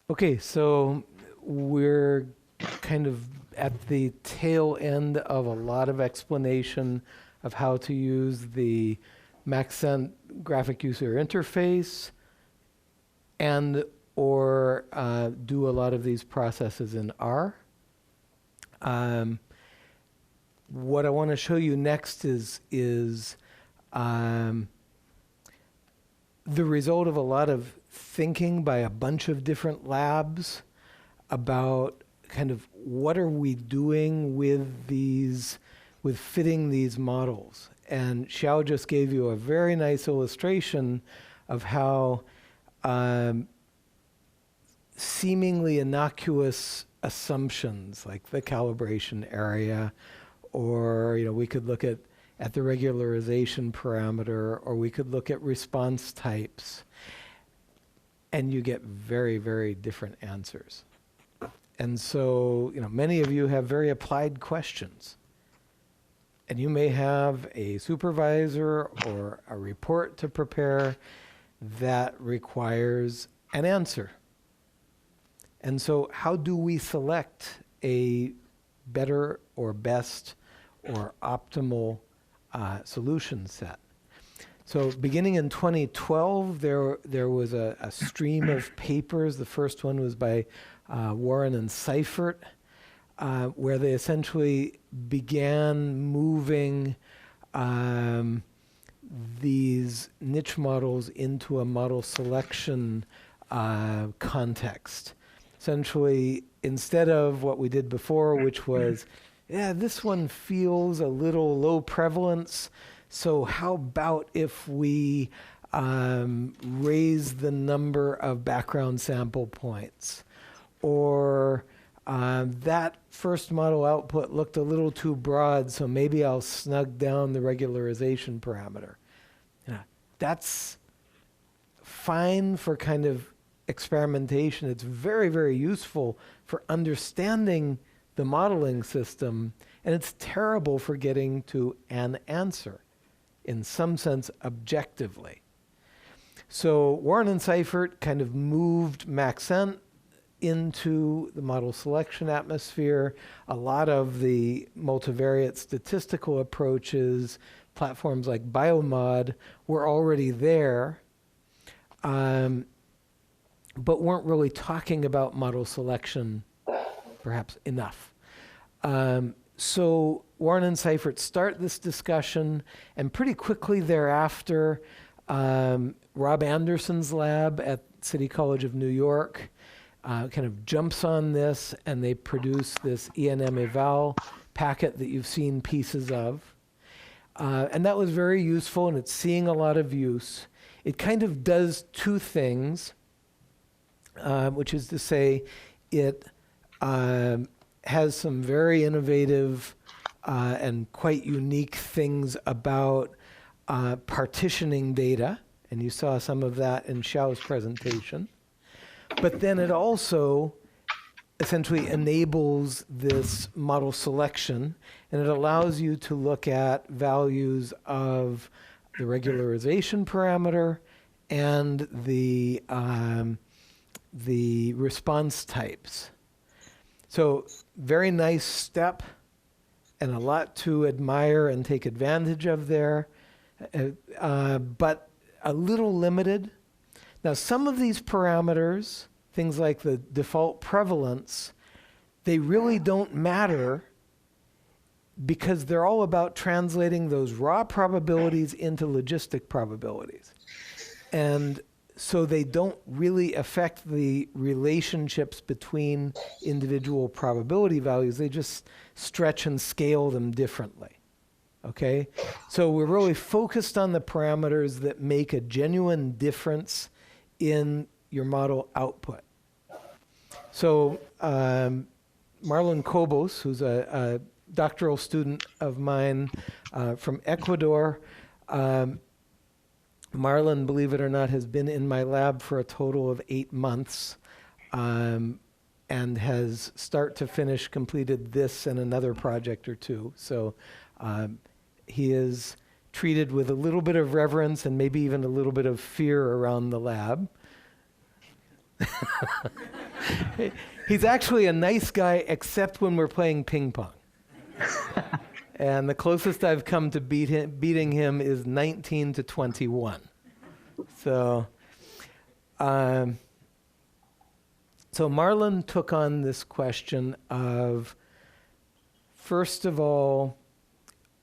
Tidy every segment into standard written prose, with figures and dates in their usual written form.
Okay, so we're kind of at the tail end of a lot of explanation of how to use the Maxent graphic user interface and or do a lot of these processes in R. What I want to show you next is the result of a lot of thinking by a bunch of different labs about kind of what are we doing with these, with fitting these models. And Xiao just gave you a very nice illustration of how seemingly innocuous assumptions like the calibration area, or we could look at the regularization parameter, or we could look at response types, and you get very, very different answers. And so, many of you have very applied questions. And you may have a supervisor or a report to prepare that requires an answer. And so how do we select a better or best or optimal solution set? So beginning in 2012, there was a stream of papers. The first one was by Warren and Seifert, where they essentially began moving these niche models into a model selection context. Essentially, instead of what we did before, which was, this one feels a little low prevalence, so how about if we raise the number of background sample points? Or that first model output looked a little too broad, so maybe I'll snug down the regularization parameter. That's fine for kind of experimentation. It's very, very useful for understanding the modeling system, and it's terrible for getting to an answer, in some sense, objectively. So Warren and Seifert kind of moved Maxent into the model selection atmosphere. A lot of the multivariate statistical approaches, platforms like Biomod, were already there, but weren't really talking about model selection perhaps enough. So Warren and Seifert start this discussion, and pretty quickly thereafter, Rob Anderson's lab at City College of New York kind of jumps on this, and they produce this ENM eval packet that you've seen pieces of. And that was very useful, and it's seeing a lot of use. It kind of does two things, which is to say it has some very innovative and quite unique things about partitioning data, and you saw some of that in Xiao's presentation. But then it also essentially enables this model selection, and it allows you to look at values of the regularization parameter and the response types. So very nice step, and a lot to admire and take advantage of there, but a little limited. Now, some of these parameters, things like the default prevalence, they really don't matter because they're all about translating those raw probabilities into logistic probabilities. And so they don't really affect the relationships between individual probability values. They just stretch and scale them differently. Okay? So we're really focused on the parameters that make a genuine difference in your model output. So Marlon Cobos, who's a doctoral student of mine from Ecuador, Marlon, believe it or not, has been in my lab for a total of 8 months, and has start to finish completed this and another project or two. So he is treated with a little bit of reverence and maybe even a little bit of fear around the lab. He's actually a nice guy, except when we're playing ping pong. And the closest I've come to beating him is 19-21. So Marlon took on this question of, first of all,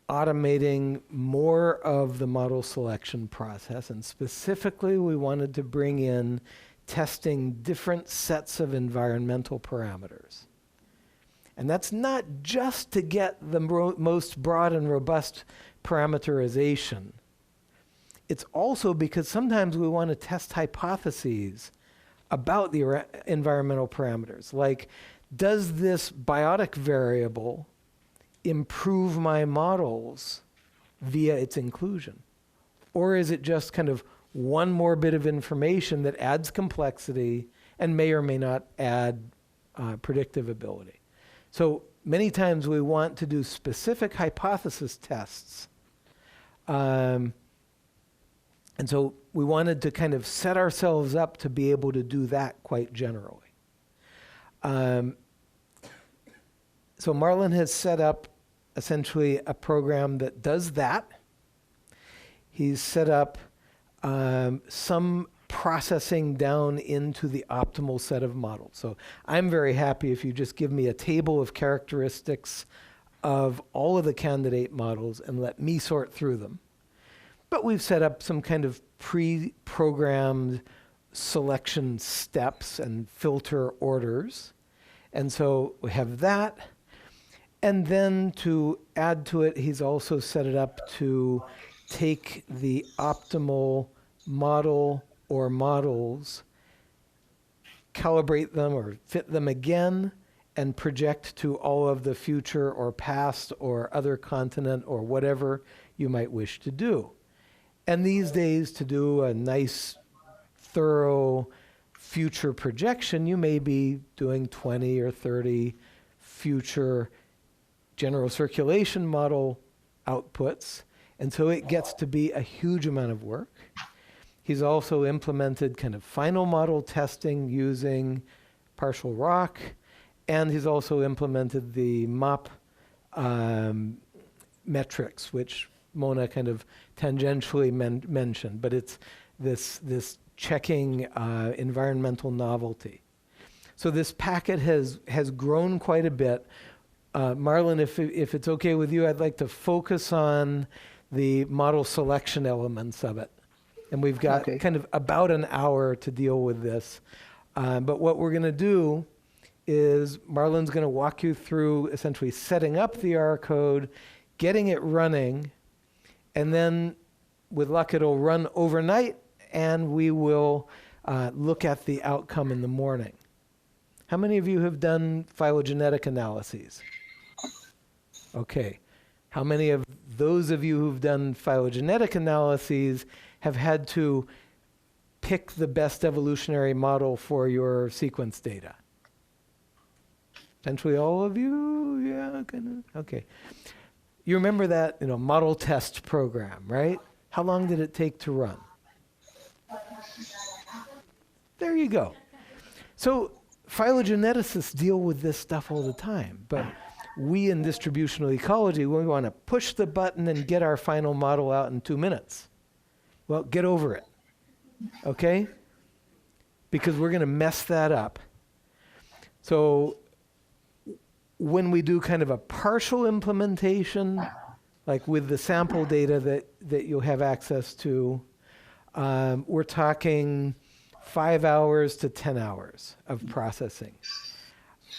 automating more of the model selection process. And specifically, we wanted to bring in testing different sets of environmental parameters. And that's not just to get the most broad and robust parameterization. It's also because sometimes we want to test hypotheses about the environmental parameters. Like, does this biotic variable improve my models via its inclusion? Or is it just kind of one more bit of information that adds complexity and may or may not add predictive ability? So many times we want to do specific hypothesis tests. And so we wanted to kind of set ourselves up to be able to do that quite generally. So Marlon has set up essentially a program that does that. He's set up some processing down into the optimal set of models. So I'm very happy if you just give me a table of characteristics of all of the candidate models and let me sort through them. But we've set up some kind of pre-programmed selection steps and filter orders. And so we have that. And then to add to it, he's also set it up to take the optimal model or models, calibrate them or fit them again, and project to all of the future or past or other continent or whatever you might wish to do. And these days, to do a nice, thorough future projection, you may be doing 20 or 30 future general circulation model outputs. And so it gets to be a huge amount of work. He's also implemented kind of final model testing using partial rock, and he's also implemented the MOP metrics, which Mona kind of tangentially mentioned, but it's this checking environmental novelty. So this packet has grown quite a bit. Marlon, if it's okay with you, I'd like to focus on the model selection elements of it. And we've got kind of about an hour to deal with this. But what we're going to do is Marlon's going to walk you through essentially setting up the R code, getting it running, and then with luck it'll run overnight, and we will look at the outcome in the morning. How many of you have done phylogenetic analyses? Okay. How many of those of you who've done phylogenetic analyses have had to pick the best evolutionary model for your sequence data? Essentially all of you? Yeah, kind of. Okay. You remember that, model test program, right? How long did it take to run? There you go. So phylogeneticists deal with this stuff all the time, but we in distributional ecology, we want to push the button and get our final model out in 2 minutes. Well, get over it, okay? Because we're going to mess that up. So when we do kind of a partial implementation, like with the sample data that you'll have access to, we're talking 5 hours to 10 hours of processing.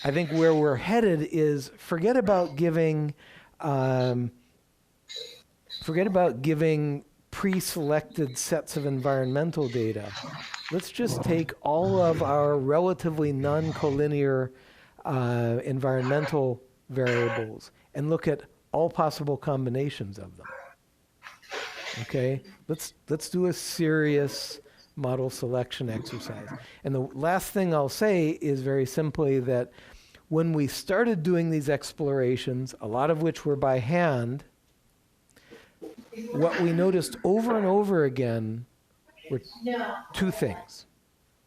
I think where we're headed is forget about giving pre-selected sets of environmental data. Let's just take all of our relatively non-collinear environmental variables and look at all possible combinations of them. Okay, let's do a serious model selection exercise. And the last thing I'll say is very simply that when we started doing these explorations, a lot of which were by hand, what we noticed over and over again were two things.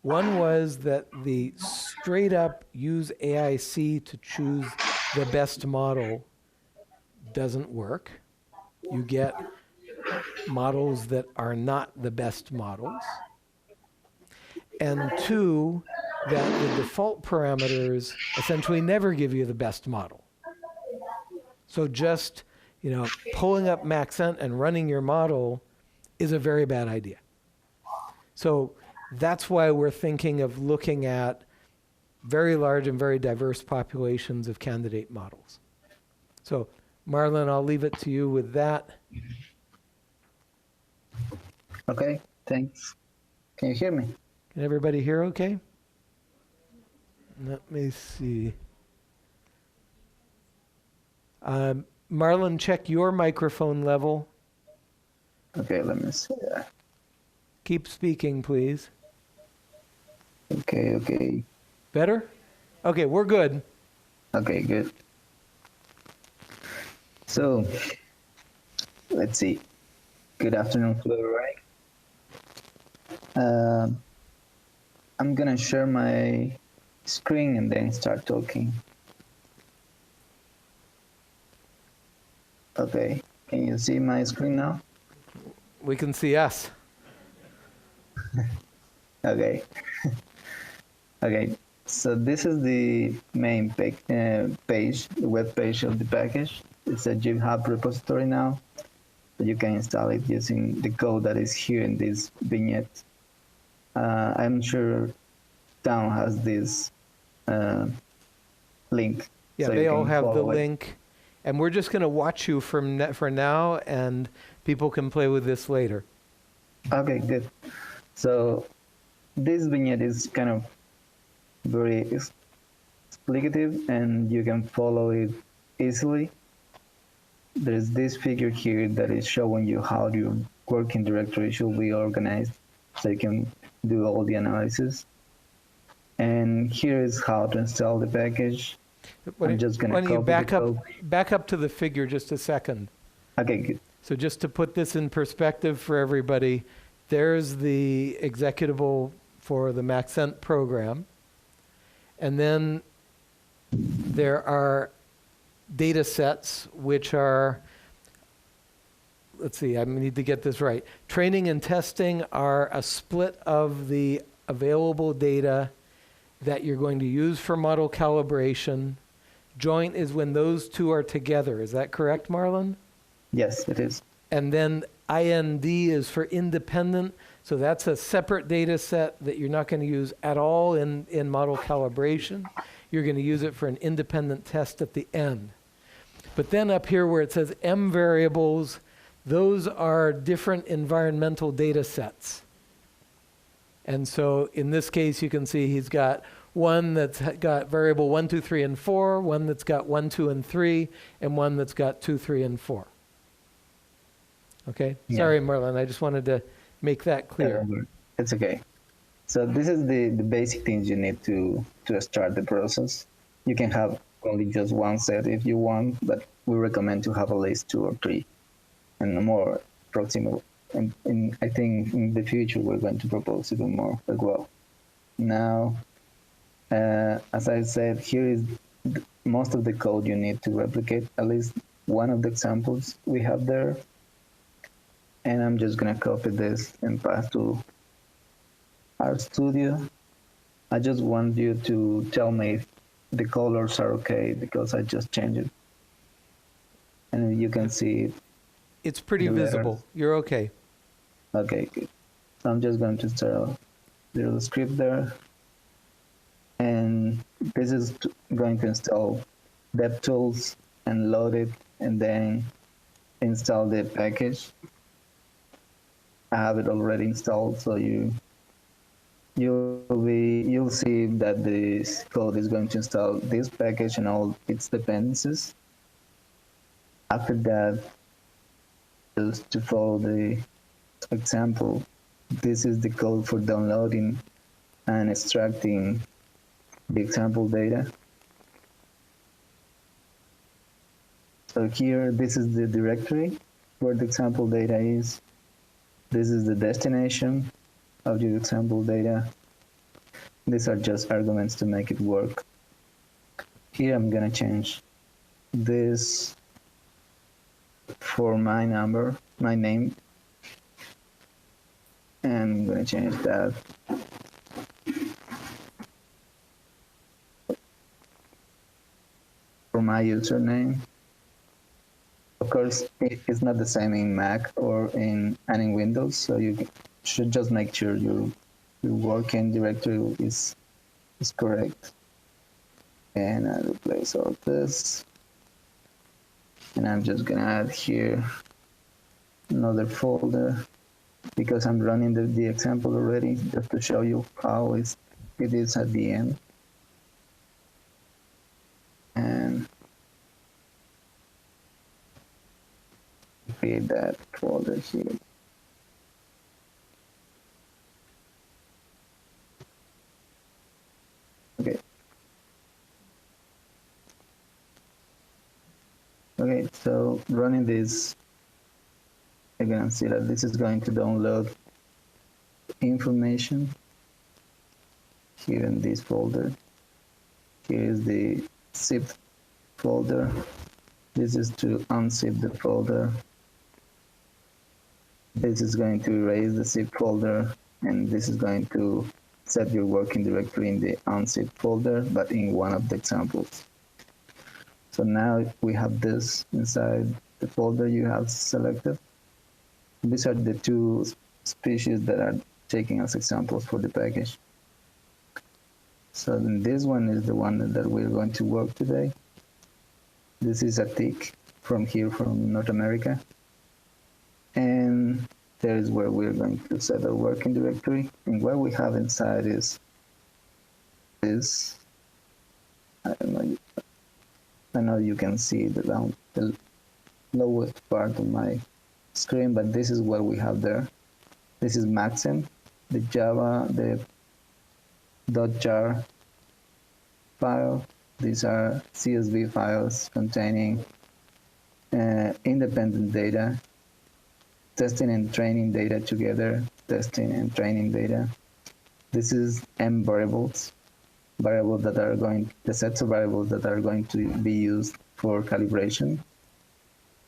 One was that the straight up use AIC to choose the best model doesn't work. You get models that are not the best models. And two, that the default parameters essentially never give you the best model. So just, pulling up Maxent and running your model is a very bad idea. So that's why we're thinking of looking at very large and very diverse populations of candidate models. So Marlon, I'll leave it to you with that. Okay, thanks. Can you hear me? Can everybody hear okay? Let me see. Marlon, check your microphone level. Okay, let me see. Keep speaking, please. Okay. Better? Okay, we're good. Okay, good. So, let's see. Good afternoon to everyone. I'm gonna share my screen and then start talking. Okay, can you see my screen now? We can see us. Okay. Okay, so this is the main page, the web page of the package. It's a GitHub repository now. You can install it using the code that is here in this vignette. I'm sure Town has this link. Yeah, so they all have the follow it. link. And we're just going to watch you for now, and people can play with this later. Okay, good. So this vignette is kind of very explicative, and you can follow it easily. There's this figure here that is showing you how your working directory should be organized, so you can do all the analysis. And here is how to install the package. I'm just going to copy the code. Back up to the figure just a second. Okay, good. So just to put this in perspective for everybody, there's the executable for the Maxent program. And then there are data sets which are, let's see, I need to get this right. Training and testing are a split of the available data that you're going to use for model calibration. Joint is when those two are together. Is that correct, Marlon? Yes, it is. And then IND is for independent. So that's a separate data set that you're not going to use at all in model calibration. You're going to use it for an independent test at the end. But then up here where it says M variables, those are different environmental data sets. And so in this case, you can see he's got one that's got variable 1, 2, 3, and 4, one that's got 1, 2, and 3, and one that's got 2, 3, and 4. Okay? Yeah. Sorry, Marlon, I just wanted to make that clear. It's okay. So this is the basic things you need to start the process. You can have only just one set if you want, but we recommend to have at least 2 or 3 and more proximal. And I think in the future we're going to propose even more as well. Now, as I said, here is most of the code you need to replicate at least one of the examples we have there. And I'm just gonna copy this and pass to RStudio. I just want you to tell me if the colors are okay because I just changed it. And you can see it's pretty visible. You're okay. Okay, good. So I'm just going to install the little script there. And this is going to install DevTools and load it and then install the package. I have it already installed, so you'll see that this code is going to install this package and all its dependencies. After that, just to follow the example, this is the code for downloading and extracting the example data. So here, this is the directory where the example data is. This is the destination of your example data. These are just arguments to make it work. Here I'm gonna change this for my number, my name, and I'm gonna change that for my username. Of course, it's not the same in Mac or in Windows, so you should just make sure your working directory is correct. And I replace all this, and I'm just gonna add here another folder because I'm running the example already, just to show you how it is at the end. And create that folder here. Okay. Okay, so running this, you're gonna see that this is going to download information here in this folder. Here is the zip folder. This is to unzip the folder. This is going to erase the zip folder, and this is going to set your working directory in the unzip folder, but in one of the examples. So now we have this inside the folder you have selected. These are the two species that are taken as examples for the package. So then this one is the one that we're going to work today. This is a tick from here from North America. And there is where we're going to set our working directory. And what we have inside is this. I know you can see the lowest part of my screen, but this is what we have there. This is Maxim, the Java, the .jar file. These are CSV files containing independent data, testing and training data together, testing and training data. This is M variables, the sets of variables that are going to be used for calibration.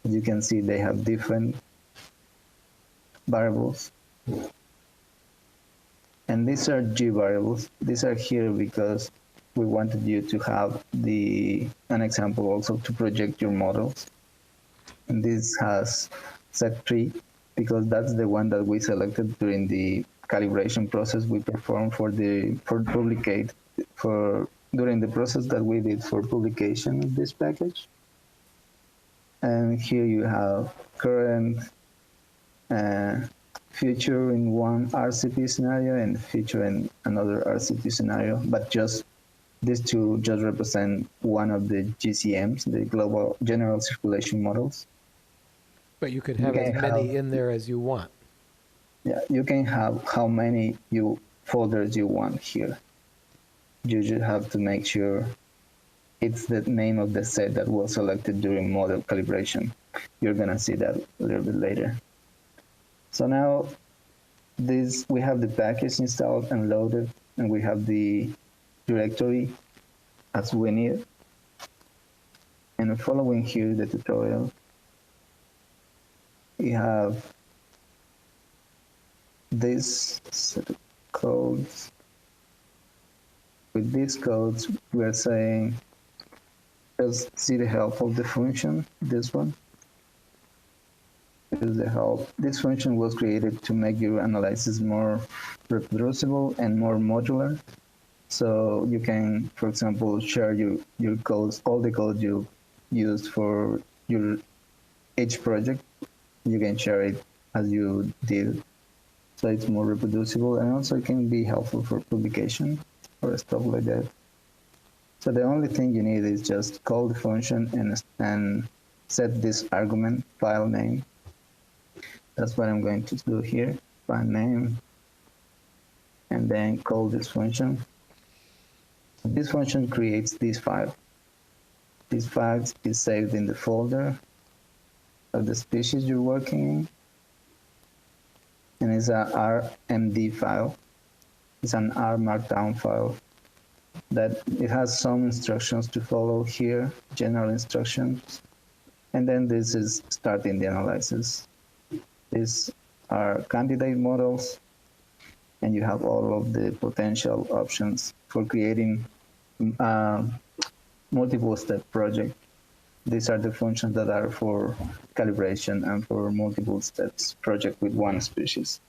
As you can see, they have different variables. And these are G variables. These are here because we wanted you to have an example also to project your models. And this has set3 because that's the one that we selected during the calibration process we performed during the process that we did for publication of this package. And here you have current, future in one RCP scenario and future in another RCP scenario, but just these two just represent one of the GCMs, the global general circulation models. But you could have as many in there as you want. Yeah, you can have how many folders you want here. You just have to make sure it's the name of the set that was selected during model calibration. You're gonna see that a little bit later. So now we have the package installed and loaded, and we have the directory as we need. And following here the tutorial, we have this set of codes. With these codes, we are saying, just see the help of the function, this one. This is the help. This function was created to make your analysis more reproducible and more modular. So you can, for example, share your codes, all the code you used for each project. You can share it as you did. So it's more reproducible, and also it can be helpful for publication or stuff like that. So the only thing you need is just call the function and set this argument file name. That's what I'm going to do here, file name, and then call this function. This function creates this file. This file is saved in the folder of the species you're working in, and it's a RMD file. It's an R markdown file that it has some instructions to follow here, general instructions, and then this is starting the analysis. These are candidate models, and you have all of the potential options for creating a multiple step project. These are the functions that are for calibration and for multiple steps project with one species.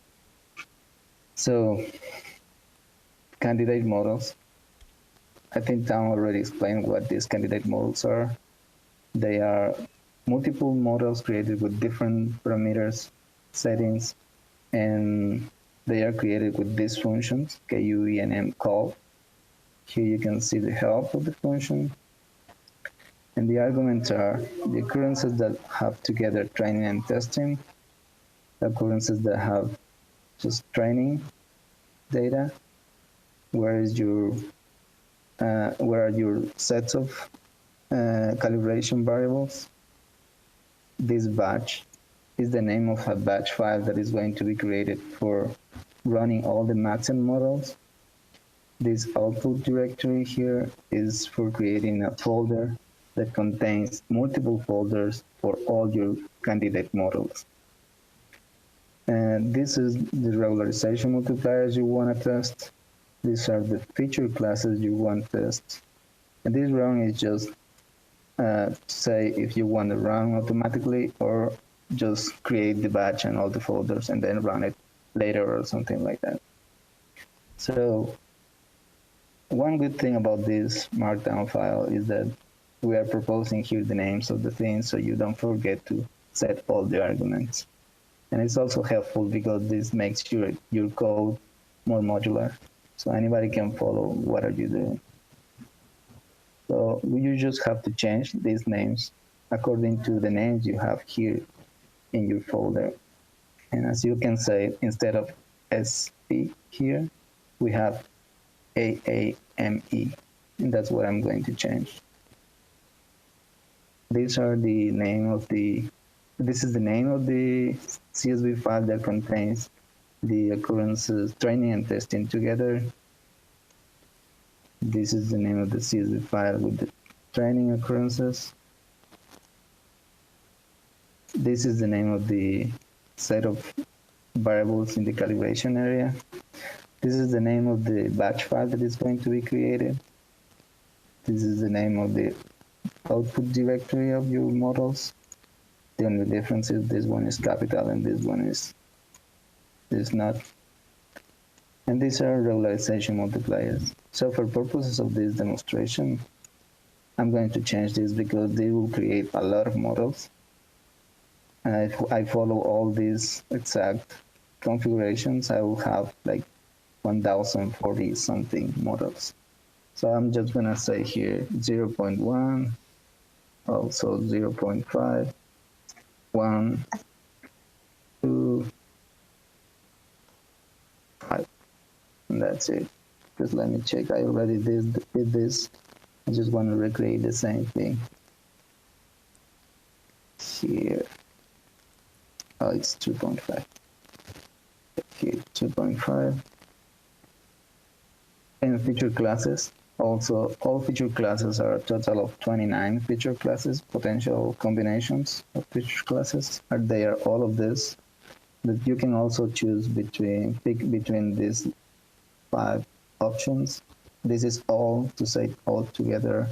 So candidate models, I think Tom already explained what these candidate models are. They are multiple models created with different parameters, settings, and they are created with these functions, KUENM call. Here you can see the help of the function. And the arguments are the occurrences that have together training and testing, the occurrences that have just training data, where are your sets of calibration variables. This batch is the name of a batch file that is going to be created for running all the Maxent models. This output directory here is for creating a folder that contains multiple folders for all your candidate models. And this is the regularization multipliers you want to test. These are the feature classes you want to test. And this run is just say if you want to run automatically or just create the batch and all the folders and then run it later or something like that. So one good thing about this markdown file is that we are proposing here the names of the things so you don't forget to set all the arguments. And it's also helpful because this makes your code more modular. So anybody can follow what are you doing. So you just have to change these names according to the names you have here in your folder. And as you can say, instead of SP here, we have AAME, and that's what I'm going to change. These are the name of this is the name of the CSV file that contains the occurrences, training and testing together. This is the name of the CSV file with the training occurrences. This is the name of the set of variables in the calibration area. This is the name of the batch file that is going to be created. This is the name of the output directory of your models. The only difference is this one is capital and this one is not. And these are regularization multipliers. So for purposes of this demonstration, I'm going to change this because they will create a lot of models. And if I follow all these exact configurations, I will have like 1040 something models. So I'm just gonna say here 0.1, also 0.5, 1, 2, 5, and that's it. Just let me check. I already did this. I just want to recreate the same thing here. Oh, it's 2.5. Here, 2.5. And feature classes. Also, all feature classes are a total of 29 feature classes. Potential combinations of feature classes are there. All of this. But you can also choose pick between these 5 options. This is all to say all together.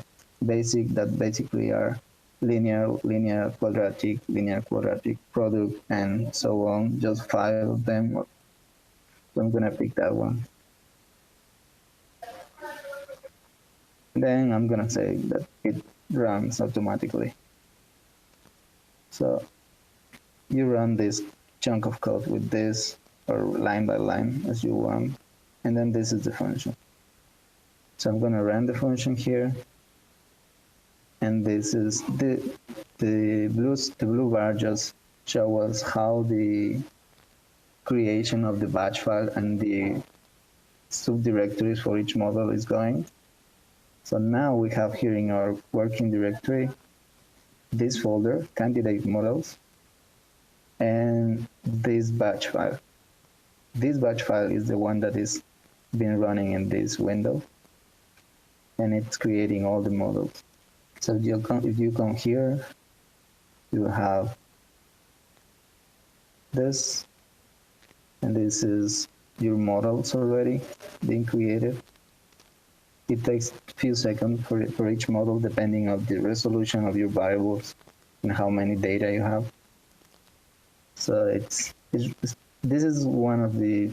Basic that basically are linear, quadratic, product, and so on. Just 5 of them. So I'm gonna pick that one. Then I'm gonna say that it runs automatically. So you run this chunk of code with this or line by line as you want, and then this is the function. So I'm gonna run the function here, and this is the blue bar just show us how the creation of the batch file and the subdirectories for each model is going. So now we have here in our working directory this folder, candidate models, and this batch file. This batch file is the one that is been running in this window, and it's creating all the models. So if you come here, you have this, and this is your models already being created. It takes a few seconds for each model, depending on the resolution of your variables and how many data you have. So this is one of the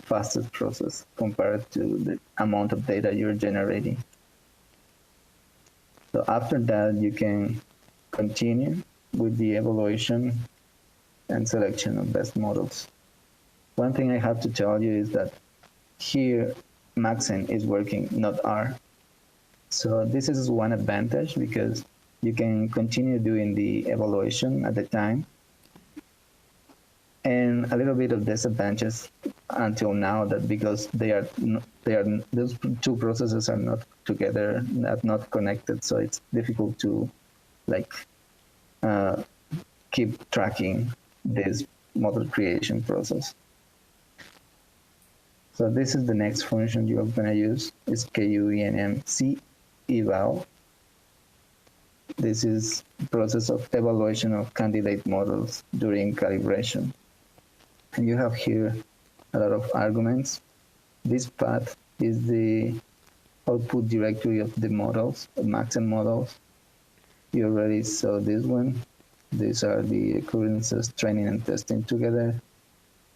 fastest process compared to the amount of data you're generating. So after that, you can continue with the evaluation and selection of best models. One thing I have to tell you is that here Maxent is working, not R. So this is one advantage because you can continue doing the evaluation at the time. And a little bit of disadvantages until now that because those two processes are not together, not connected, so it's difficult to like keep tracking this model creation process. So this is the next function you're going to use. It's KUENMC eval. This is the process of evaluation of candidate models during calibration. And you have here a lot of arguments. This path is the output directory of the models, the Maxent models. You already saw this one. These are the occurrences, training and testing together.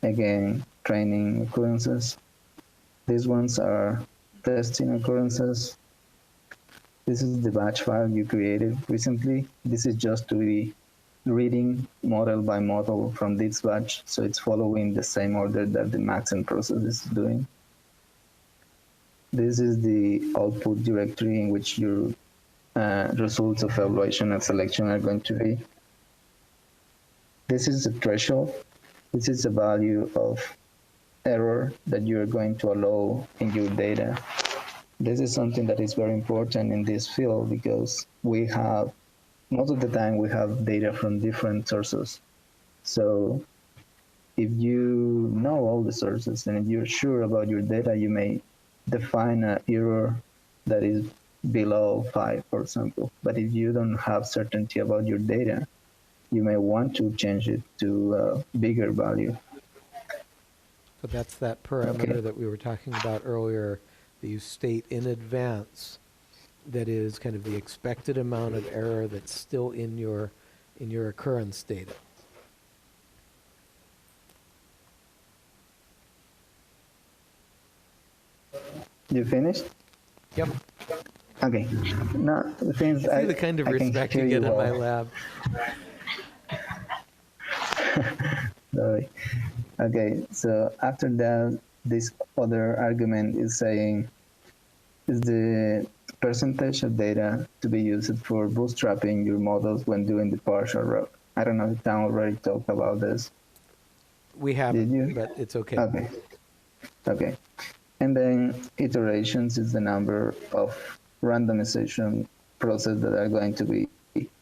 Again, training occurrences. These ones are testing occurrences. This is the batch file you created recently. This is just to be reading model by model from this batch, so it's following the same order that the Maxent process is doing. This is the output directory in which your results of evaluation and selection are going to be. This is the threshold. This is the value of error that you're going to allow in your data. This is something that is very important in this field because we have, most of the time we have data from different sources. So if you know all the sources and if you're sure about your data, you may define an error that is below 5, for example. But if you don't have certainty about your data, you may want to change it to a bigger value. So that's that parameter that we were talking about earlier that you state in advance that is kind of the expected amount of error that's still in your occurrence data. You finished? Yep. Okay. No, the things See the kind of respect you get in my lab. Sorry. Okay, so after that, this other argument is saying is the percentage of data to be used for bootstrapping your models when doing the partial route. I don't know if Dan already talked about this. We haven't, but it's okay. Okay. Okay. And then iterations is the number of randomization process that are going to be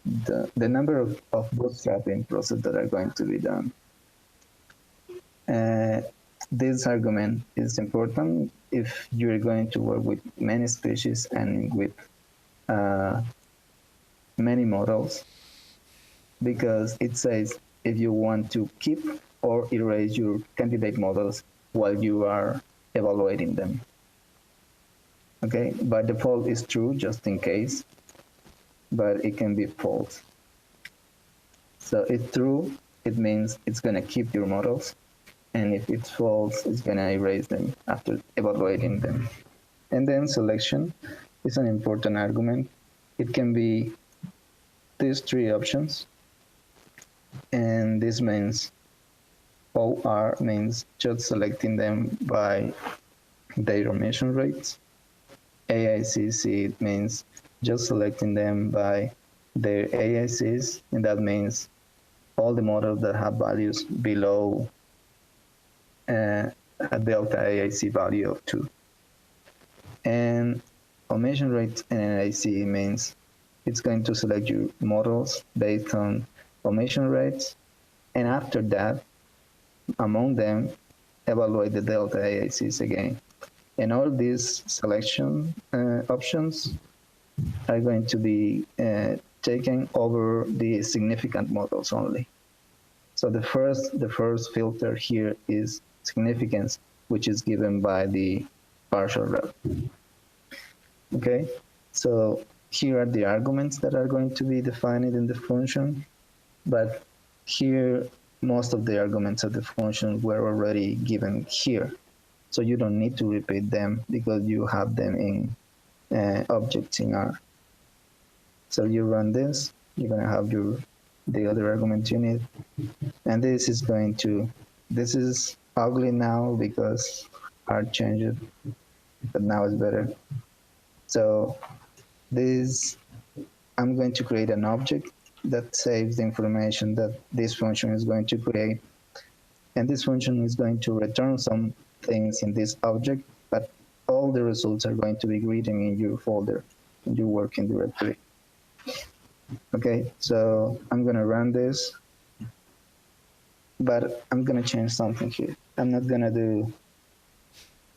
the number of bootstrapping process that are going to be done. This argument is important if you're going to work with many species and with many models, because it says if you want to keep or erase your candidate models while you are evaluating them. Okay, by default it's true just in case, but it can be false. So if true, it means it's going to keep your models, and if it's false, it's going to erase them after evaluating them. And then selection is an important argument. It can be these three options, and this means OR means just selecting them by their emission rates. AICC means just selecting them by their AICs, and that means all the models that have values below a delta AIC value of 2. And omission rate and AIC means it's going to select your models based on omission rates, and after that, among them, evaluate the delta AACs again. And all these selection options are going to be taken over the significant models only. So the first filter here is significance, which is given by the partial rep. Okay, so here are the arguments that are going to be defined in the function, but here most of the arguments of the function were already given here. So you don't need to repeat them because you have them in objects in R. So you run this, you're gonna have the other argument you need. And this is ugly now because R changed, but now it's better. So I'm going to create an object that saves the information that this function is going to create. And this function is going to return some things in this object, but all the results are going to be written in your folder, in your working directory. Okay, so I'm gonna run this, but I'm gonna change something here. I'm not gonna do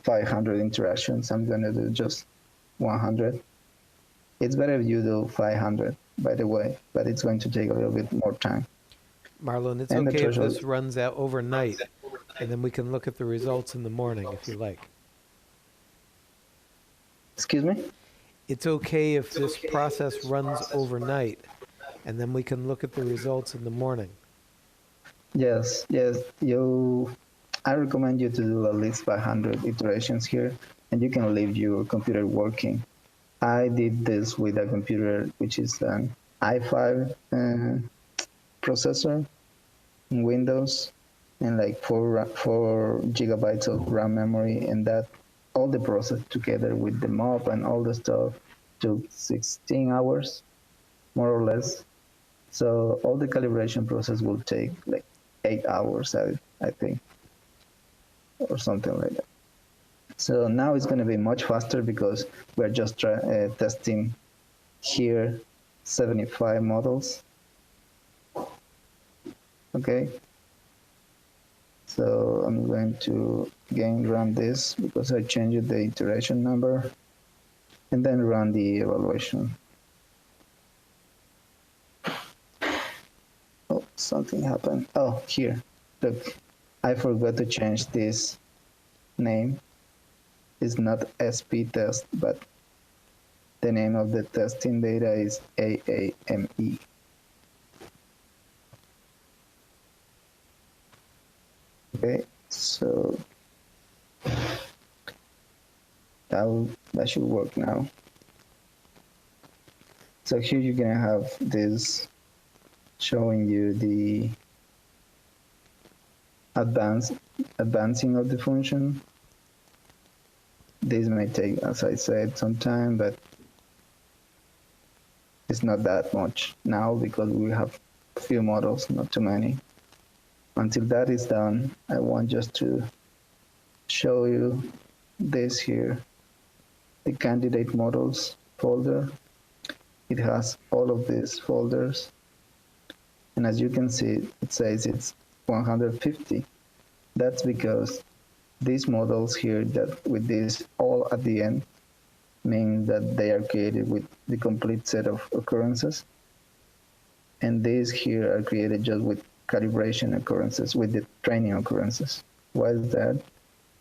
500 interactions. I'm gonna do just 100. It's better if you do 500, by the way, but it's going to take a little bit more time. Marlon, it's okay if this runs out overnight, and then we can look at the results in the morning if you like. Excuse me? It's okay if this process runs overnight, and then we can look at the results in the morning. Yes. I recommend you to do at least 500 iterations here, and you can leave your computer working. I did this with a computer which is an i5 processor in Windows, and like 4 gigabytes of RAM memory, and that all the process together with the mob and all the stuff took 16 hours, more or less. So all the calibration process will take like 8 hours, I think, or something like that. So now it's going to be much faster because we're just testing here 75 models. Okay. So I'm going to again run this because I changed the iteration number, and then run the evaluation. Oh, something happened. Oh, here. Look, I forgot to change this name. It's not SP test, but the name of the testing data is AAME. Okay, so that should work now. So here you're gonna have this showing you the advancing of the function. This may take, as I said, some time, but it's not that much now because we have a few models, not too many. Until that is done, I want just to show you this here, the candidate models folder. It has all of these folders. And as you can see, it says it's 150. That's because these models here that with this all at the end mean that they are created with the complete set of occurrences. And these here are created just with calibration occurrences, with the training occurrences. Why is that?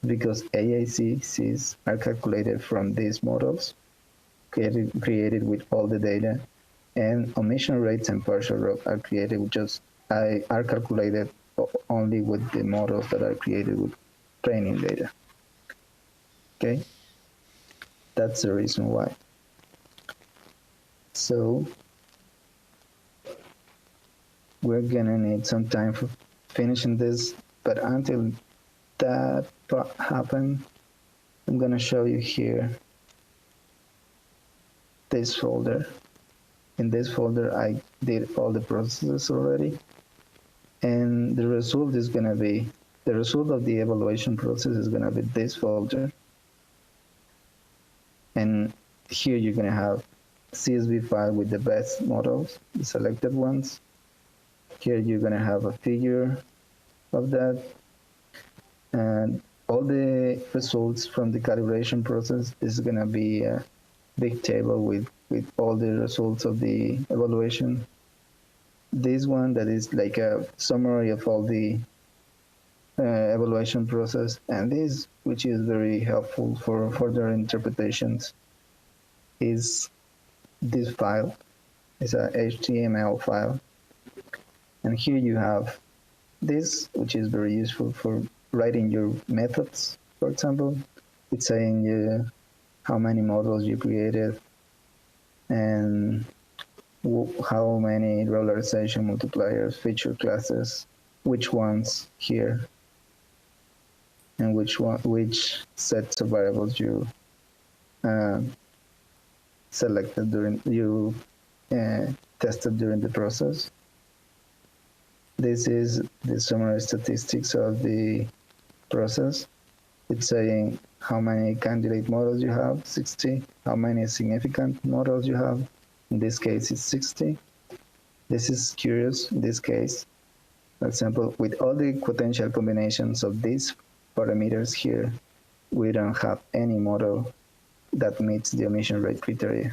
Because AACs are calculated from these models, created with all the data, and omission rates and partial rep are created are calculated only with the models that are created with training data. Okay, that's the reason why. So we're gonna need some time for finishing this, but until that happens, I'm gonna show you here this folder. In this folder, I did all the processes already, and the result is gonna be, the result of the evaluation process is gonna be this folder. And here you're gonna have CSV file with the best models, the selected ones. Here you're gonna have a figure of that. And all the results from the calibration process is going to be a big table with all the results of the evaluation. This one that is like a summary of all the evaluation process, and this, which is very helpful for further interpretations, is this file. It's a HTML file, and here you have this, which is very useful for writing your methods. For example, it's saying how many models you created and how many regularization multipliers, feature classes, which ones here, and which sets of variables you selected during tested during the process. This is the summary statistics of the process. It's saying how many candidate models you have, 60, how many significant models you have. In this case, it's 60. This is curious in this case. For example, with all the potential combinations of these parameters here, we don't have any model that meets the omission rate criteria.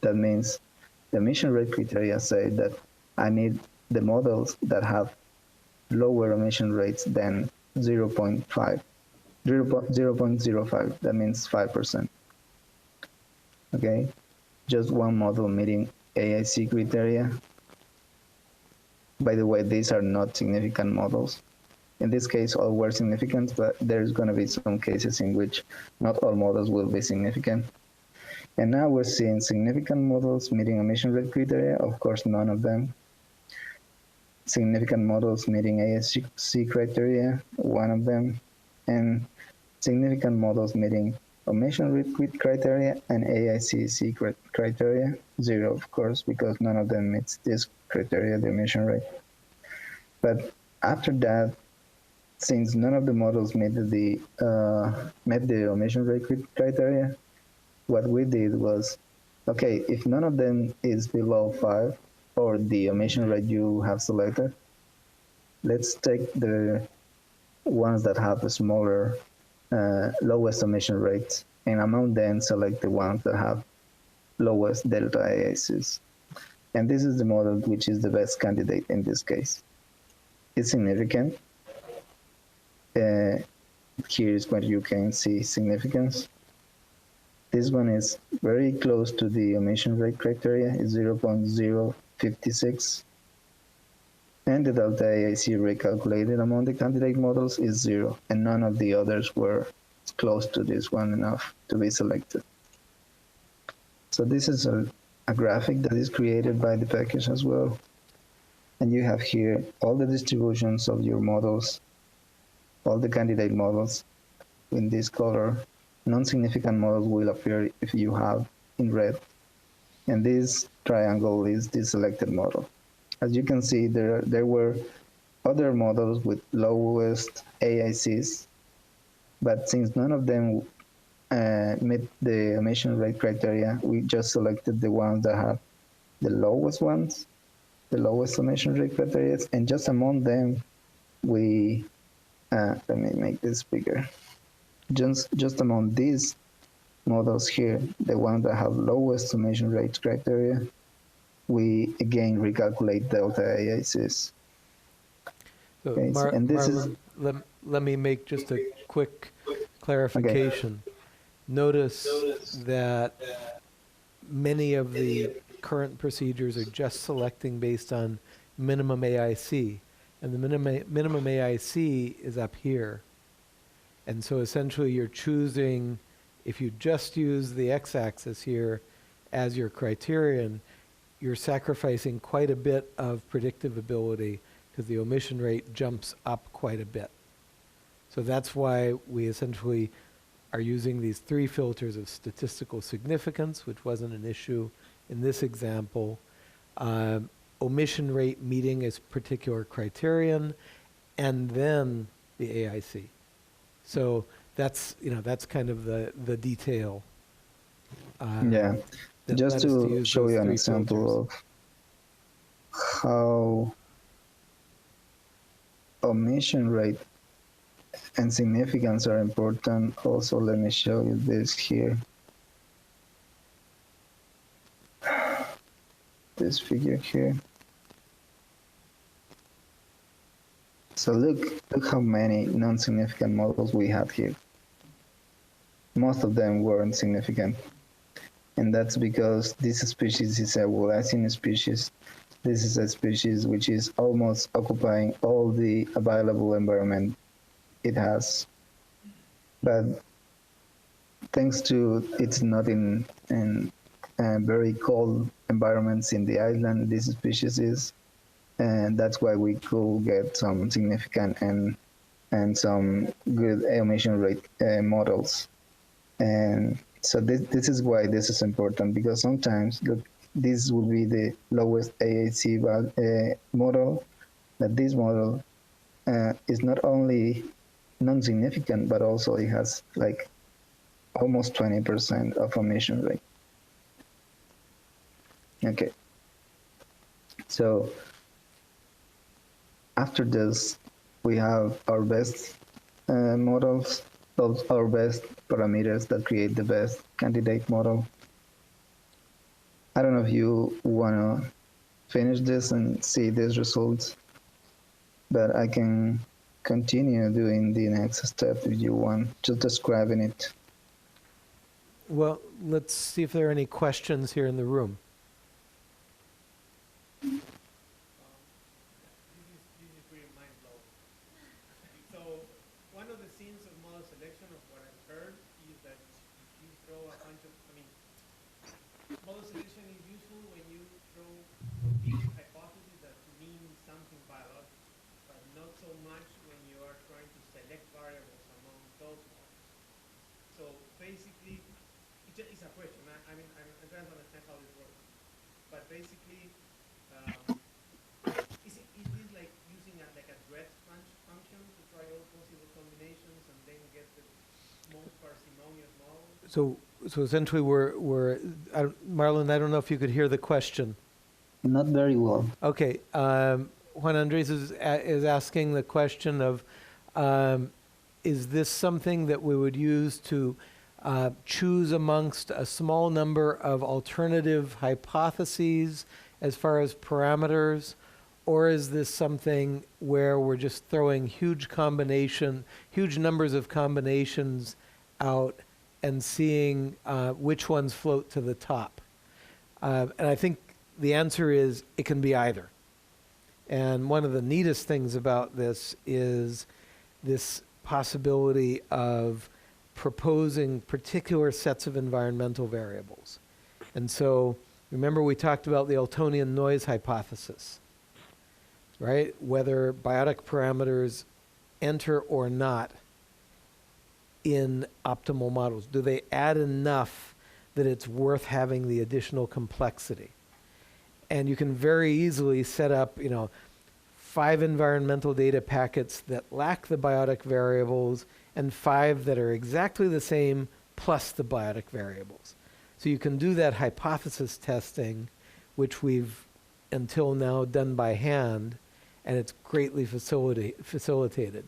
That means the omission rate criteria say that I need the models that have lower omission rates than 0.5, 0.05, that means 5%. Okay, just one model meeting AIC criteria. By the way, these are not significant models. In this case, all were significant, but there's going to be some cases in which not all models will be significant. And now we're seeing significant models meeting omission rate criteria. Of course, none of them. Significant models meeting ASC criteria, one of them. And significant models meeting omission rate criteria and AICC criteria, 0, of course, because none of them meets this criteria, the omission rate. But after that, since none of the models met the omission rate criteria, what we did was, okay, if none of them is below 5, or the omission rate you have selected, let's take the ones that have a smaller, lowest omission rates, and among them select the ones that have lowest delta AACs. And this is the model which is the best candidate in this case. It's significant. Here is where you can see significance. This one is very close to the omission rate criteria, is 0.056. And the delta AIC recalculated among the candidate models is 0, and none of the others were close to this one enough to be selected. So this is a graphic that is created by the package as well. And you have here all the distributions of your models, all the candidate models in this color. Non-significant models will appear if you have in red. And this triangle is the selected model. As you can see, there were other models with lowest AICs, but since none of them met the omission rate criteria, we just selected the ones that have the lowest ones, the lowest omission rate criteria, and just among them, we, let me make this bigger. Just among these models here, the ones that have lowest omission rate criteria, we again recalculate delta AICs. So Okay, and this Marlon, let me make just a quick clarification. Okay. Notice that many of the current procedures are just selecting based on minimum AIC, and the minimum AIC is up here. And so essentially you're choosing, if you just use the x-axis here as your criterion, you're sacrificing quite a bit of predictive ability because the omission rate jumps up quite a bit. So that's why we essentially are using these 3 filters of statistical significance, which wasn't an issue in this example, omission rate meeting a particular criterion, and then the AIC. So that's kind of the detail. Yeah, just to show you an example of how omission rate and significance are important. Also, let me show you this here. This figure here. So look how many non-significant models we had here. Most of them weren't significant. And that's because this species is a Wallacean species. This is a species which is almost occupying all the available environment it has. But thanks to it's not in very cold environments in the island, this species is, and that's why we could get some significant and some good emission rate models. And so this is why this is important, because sometimes look, this will be the lowest AAC model, that this model is not only non-significant, but also it has like almost 20% of emission rate. Okay. So after this, we have our best models, our best parameters that create the best candidate model. I don't know if you want to finish this and see these results, but I can continue doing the next step if you want, just describing it. Well, let's see if there are any questions here in the room. This is pretty mind-blowing. So one of the scenes of model selection, of what I've heard, is that if you throw a bunch of, model selection is useful when you throw competing hypotheses that mean something biological, but not so much when you are trying to select variables among those models. So basically, it's a question. I'm trying to understand how this works. But basically, is this like using a breadth function to try all possible combinations and then get the most parsimonious model? So essentially, Marlon, I don't know if you could hear the question. Not very well. Okay, Juan Andres is asking the question of, is this something that we would use to choose amongst a small number of alternative hypotheses as far as parameters, or is this something where we're just throwing huge numbers of combinations out and seeing which ones float to the top? And I think the answer is it can be either. And one of the neatest things about this is this possibility of proposing particular sets of environmental variables. And so remember we talked about the Eltonian noise hypothesis, right? Whether biotic parameters enter or not in optimal models. Do they add enough that it's worth having the additional complexity? And you can very easily set up, 5 environmental data packets that lack the biotic variables and 5 that are exactly the same plus the biotic variables. So you can do that hypothesis testing, which we've until now done by hand, and it's greatly facilitated.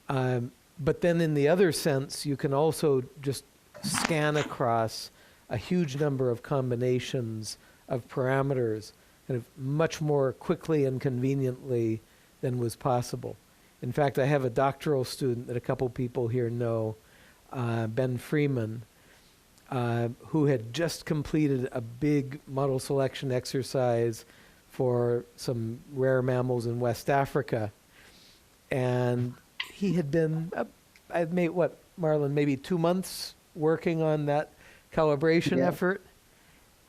But then in the other sense, you can also just scan across a huge number of combinations of parameters kind of much more quickly and conveniently than was possible. In fact, I have a doctoral student that a couple people here know, Ben Freeman, who had just completed a big model selection exercise for some rare mammals in West Africa. And he had been, Marlon, maybe 2 months working on that calibration effort.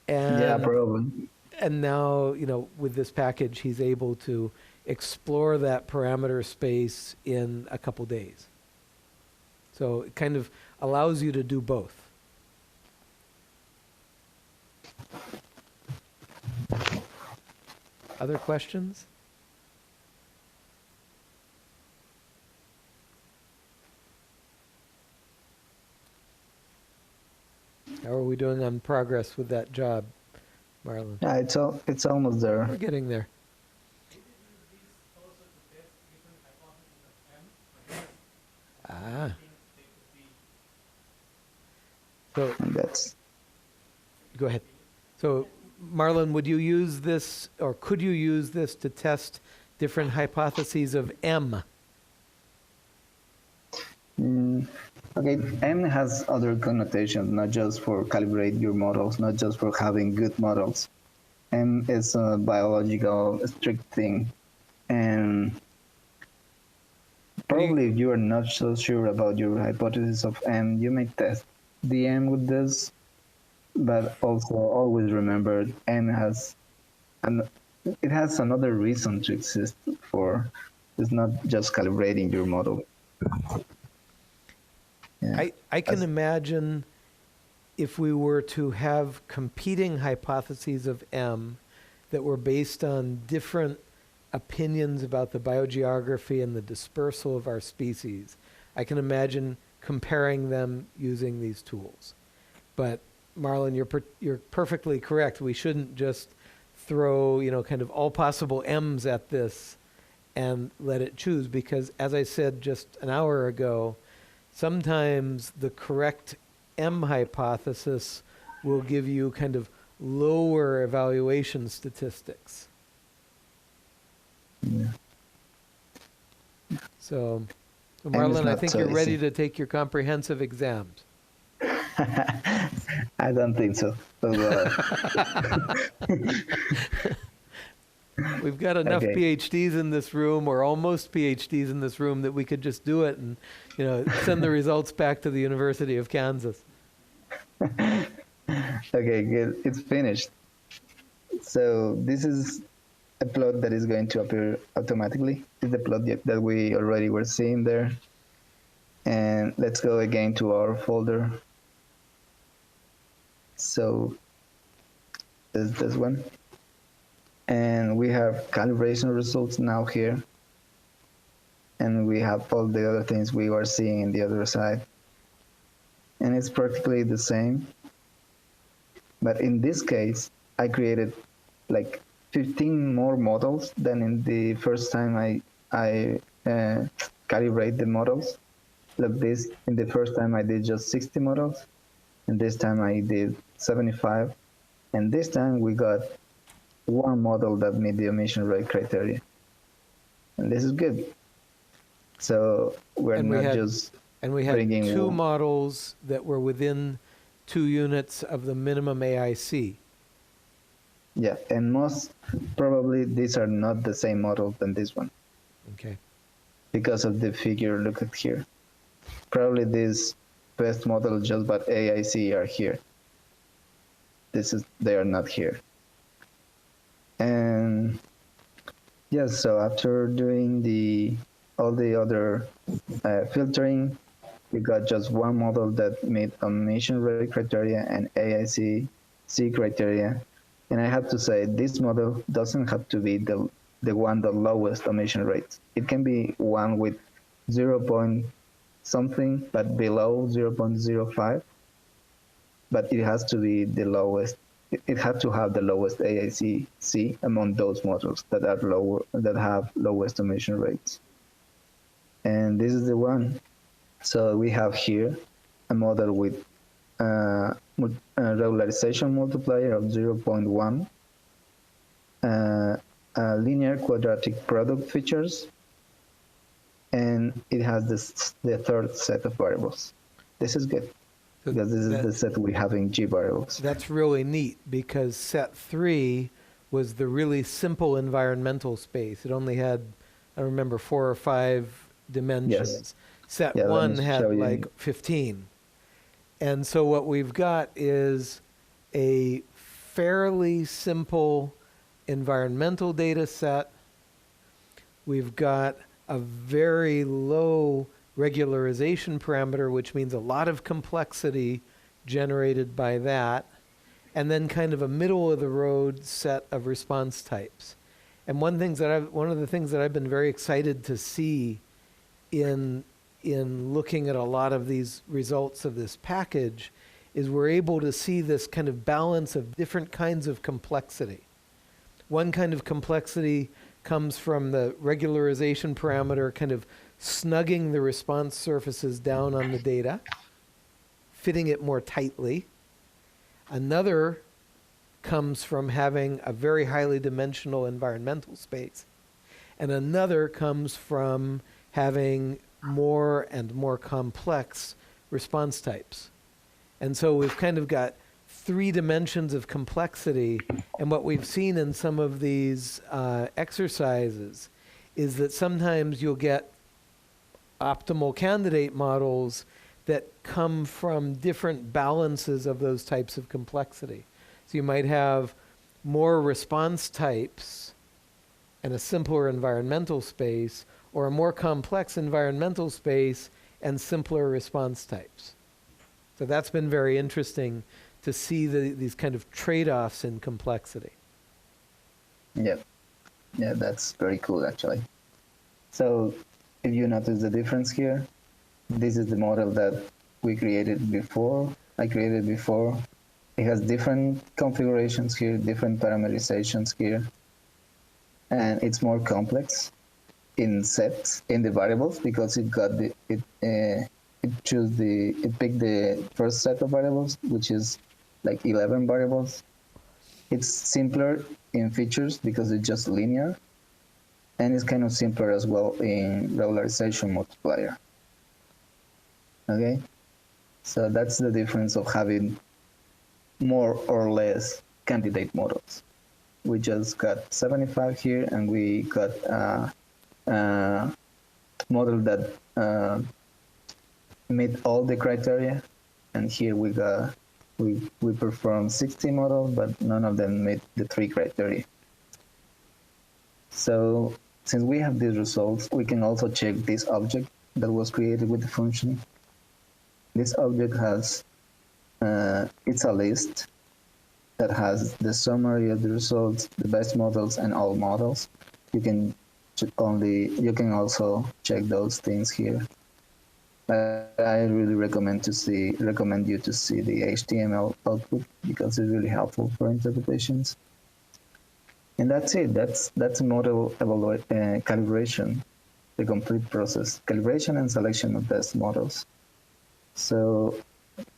And yeah, probably. And now, with this package, he's able to explore that parameter space in a couple days. So it kind of allows you to do both. Other questions? How are we doing on progress with that job, Marlon? Yeah, it's almost there. We're getting there. So And that's go ahead. So Marlon, would you use this, or could you use this to test different hypotheses of M? mm, okay. M has other connotations, not just for calibrate your models, not just for having good models. M is a biological strict thing, and probably if you are not so sure about your hypothesis of M, you may test the M with this, but also always remember M has an it has another reason to exist for. It's not just calibrating your model. Yeah. I can imagine if we were to have competing hypotheses of M that were based on different opinions about the biogeography and the dispersal of our species, I can imagine comparing them using these tools. But Marlon, you're perfectly correct. We shouldn't just throw, kind of all possible M's at this and let it choose, because as I said just an hour ago, sometimes the correct M hypothesis will give you kind of lower evaluation statistics. Yeah. So is Marlon, I not think so you're ready easy. to take your comprehensive exams. I don't think so. We've got enough Okay. PhDs in this room, or almost PhDs in this room, that we could just do it and, send the results back to the University of Kansas. Okay, good. It's finished. So this is a plot that is going to appear automatically. It's the plot that we already were seeing there. And let's go again to our folder. So there's this one. And we have calibration results now here. And we have all the other things we were seeing in the other side. And it's practically the same. But in this case, I created like 15 more models than in the first time I calibrate the models. Like this, in the first time I did just 60 models, and this time I did 75. And this time we got one model that met the emission rate criteria. And this is good. So we're And not we had just two one. models that were within 2 units of the minimum AIC. Yeah, and most probably these are not the same model than this one Okay. because of the figure. Look at here. Probably this best model just but AIC are here. They are not here. And yes, so after doing all the other filtering, we got just one model that met emission rate criteria and AIC C criteria. And I have to say, this model doesn't have to be the one the lowest emission rate. It can be one with 0. something, but below 0.05. But it has to be the lowest. It has to have the lowest AIC among those models that are lower, that have lowest emission rates. And this is the one. So we have here a model with regularization multiplier of 0.1, linear quadratic product features, and it has the third set of variables. This is good, So because this is that- the set we have in G variables. That's really neat, because set 3 was the really simple environmental space. It only had, I don't remember, 4 or 5 dimensions. Set Yeah, let 1 me had show you. like 15. And so what we've got is a fairly simple environmental data set. We've got a very low regularization parameter, which means a lot of complexity generated by that, and then kind of a middle of the road set of response types. And one of the things that I've been very excited to see in looking at a lot of these results of this package is we're able to see this kind of balance of different kinds of complexity. One kind of complexity comes from the regularization parameter kind of snugging the response surfaces down on the data, fitting it more tightly. Another comes from having a very highly dimensional environmental space. And another comes from having more and more complex response types. And so we've kind of got 3 dimensions of complexity. And what we've seen in some of these exercises is that sometimes you'll get optimal candidate models that come from different balances of those types of complexity. So you might have more response types and a simpler environmental space, or a more complex environmental space and simpler response types. So that's been very interesting to see these kind of trade-offs in complexity. Yeah, that's very cool actually. So if you notice the difference here, this is the model that we created before. I created before. It has different configurations here, different parameterizations here, and it's more complex in sets in the variables because it picked the first set of variables, which is like 11 variables. It's simpler in features because it's just linear, and it's kind of simpler as well in regularization multiplier. Okay, so that's the difference of having more or less candidate models. We just got 75 here, and we got a model that meet all the criteria. And here we performed 60 models, but none of them met the 3 criteria. So since we have these results, we can also check this object that was created with the function. This object has, it's a list that has the summary of the results, the best models, and all models. You can also check those things here. I really recommend you to see the HTML output because it's really helpful for interpretations. And that's it. That's model calibration, the complete process, calibration and selection of best models. So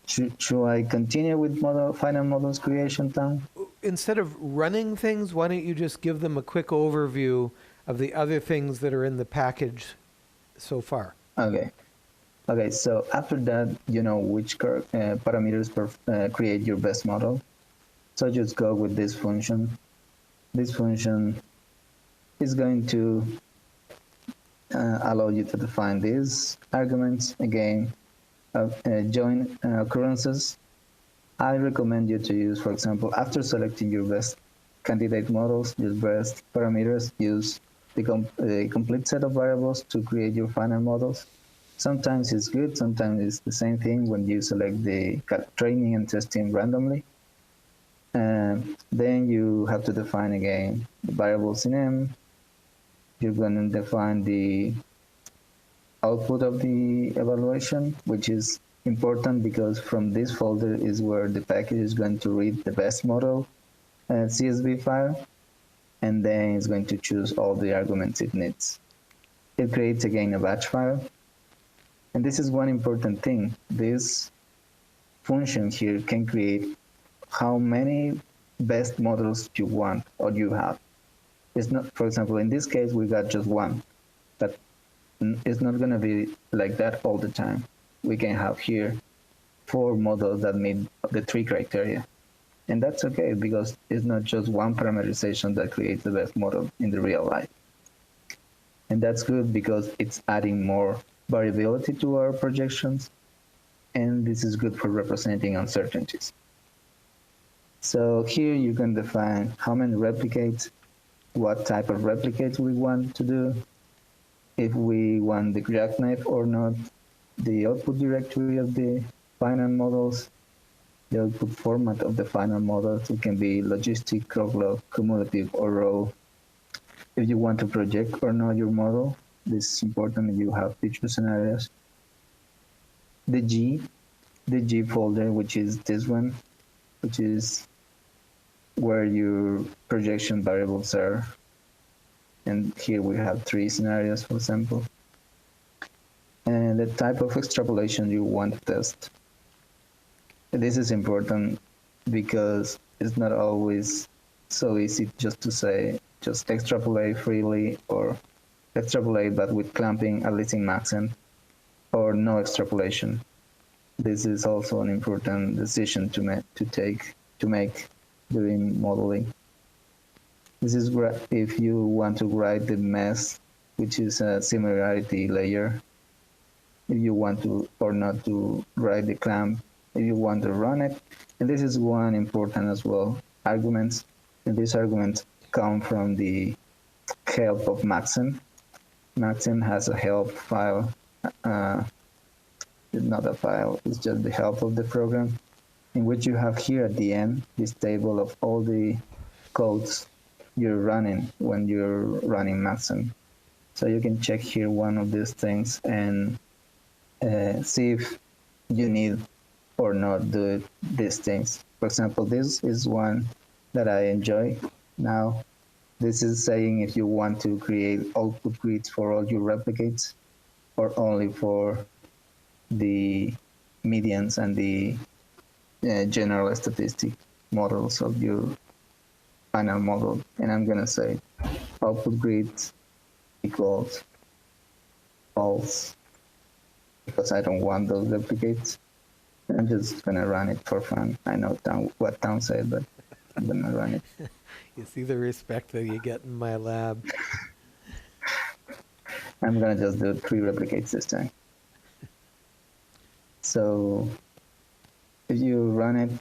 should I continue with final models creation time? Instead of running things, why don't you just give them a quick overview of the other things that are in the package so far? Okay, so after that, you know which parameters create your best model. So just go with this function. This function is going to allow you to define these arguments. Again, join occurrences. I recommend you to use, for example, after selecting your best candidate models, your best parameters, use the complete set of variables to create your final models. Sometimes it's good, sometimes it's the same thing when you select the training and testing randomly. Then you have to define again the variables in M. You're going to define the output of the evaluation, which is important because from this folder is where the package is going to read the best model CSV file, and then it's going to choose all the arguments it needs. It creates again a batch file. And this is one important thing. This function here can create how many best models you want or you have. It's not, for example, in this case, we got just one, but it's not going to be like that all the time. We can have here 4 models that meet the 3 criteria. And that's okay because it's not just one parameterization that creates the best model in the real life. And that's good because it's adding more variability to our projections, and this is good for representing uncertainties. So here you can define how many replicates, what type of replicates we want to do, if we want the jackknife or not, the output directory of the final models, the output format of the final models. It can be logistic, log, cumulative, or row. If you want to project or not your model, this is important if you have feature scenarios. The G folder, which is this one, which is where your projection variables are. And here we have 3 scenarios, for example. And the type of extrapolation you want to test. This is important because it's not always so easy just to say, just extrapolate freely or extrapolate but with clamping, at least in Maxent, or no extrapolation. This is also an important decision to make during modeling. This is if you want to write the mesh, which is a similarity layer, if you want to or not to write the clamp, if you want to run it. And this is one important as well, arguments. And these arguments come from the help of Maxent. Maxent has a help file, not a file, it's just the help of the program, in which you have here at the end this table of all the codes you're running when you're running Maxent. So you can check here one of these things and see if you need or not do these things. For example, this is one that I enjoy now. This is saying if you want to create output grids for all your replicates or only for the medians and the general statistic models of your final model. And I'm going to say output grids equals false because I don't want those replicates. I'm just going to run it for fun. I know what Tom said, but I'm going to run it. You see the respect that you get in my lab. I'm going to just do 3 replicates this time. So if you run it,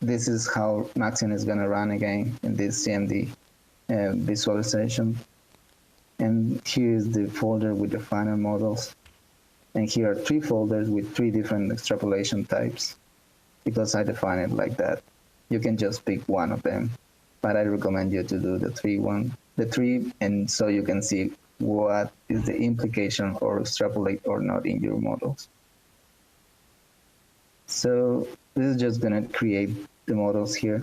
this is how Maxent is going to run again in this CMD visualization. And here is the folder with the final models. And here are 3 folders with 3 different extrapolation types because I define it like that. You can just pick one of them, but I recommend you to do the 3, and so you can see what is the implication or extrapolate or not in your models. So this is just going to create the models here.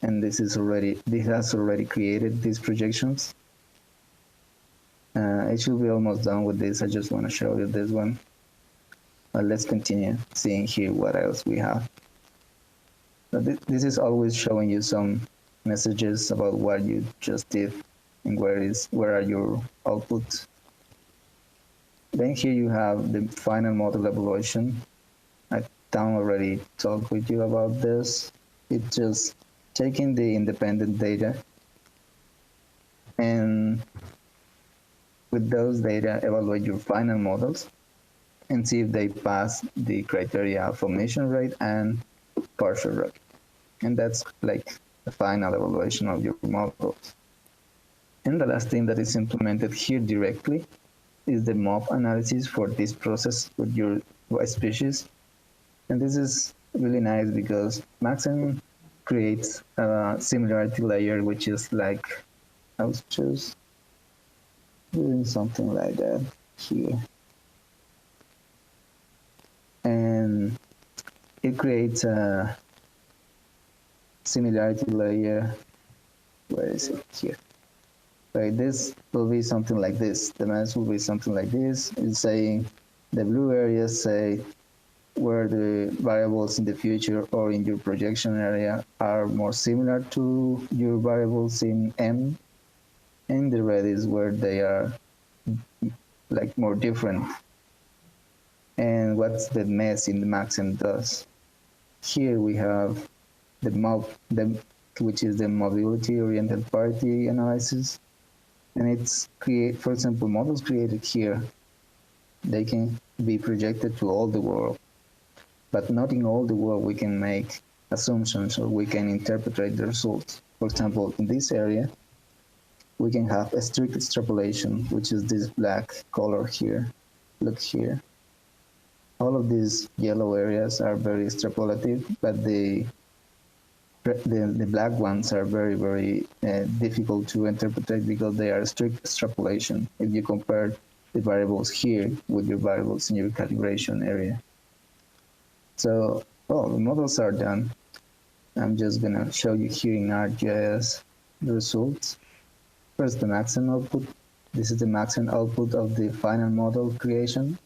And this has already created these projections. It should be almost done with this. I just want to show you this one. But let's continue seeing here what else we have. So this is always showing you some messages about what you just did and where are your outputs. Then here you have the final model evaluation. Tom already talked with you about this. It's just taking the independent data and with those data evaluate your final models and see if they pass the criteria of formation rate and partial rate. And that's like the final evaluation of your models. And the last thing that is implemented here directly is the mob analysis for this process with your Y species. And this is really nice because Maxent creates a similarity layer, which is like, I was just doing something like that here. And it creates a similarity layer. Where is it? Here. Right, this will be something like this. The mass will be something like this. It's saying the blue areas say where the variables in the future or in your projection area are more similar to your variables in M, and the red is where they are like more different. And what's the mess in the Maxent does? Here we have the which is the mobility-oriented parity analysis, and it's for example, models created here. They can be projected to all the world. But not in all the world we can make assumptions or we can interpret the results. For example, in this area, we can have a strict extrapolation, which is this black color here. Look here. All of these yellow areas are very extrapolative, but the black ones are very, very difficult to interpret because they are strict extrapolation if you compare the variables here with your variables in your calibration area. So, the models are done. I'm just going to show you here in ArcGIS the results. First, the Maxent output. This is the Maxent output of the final model creation.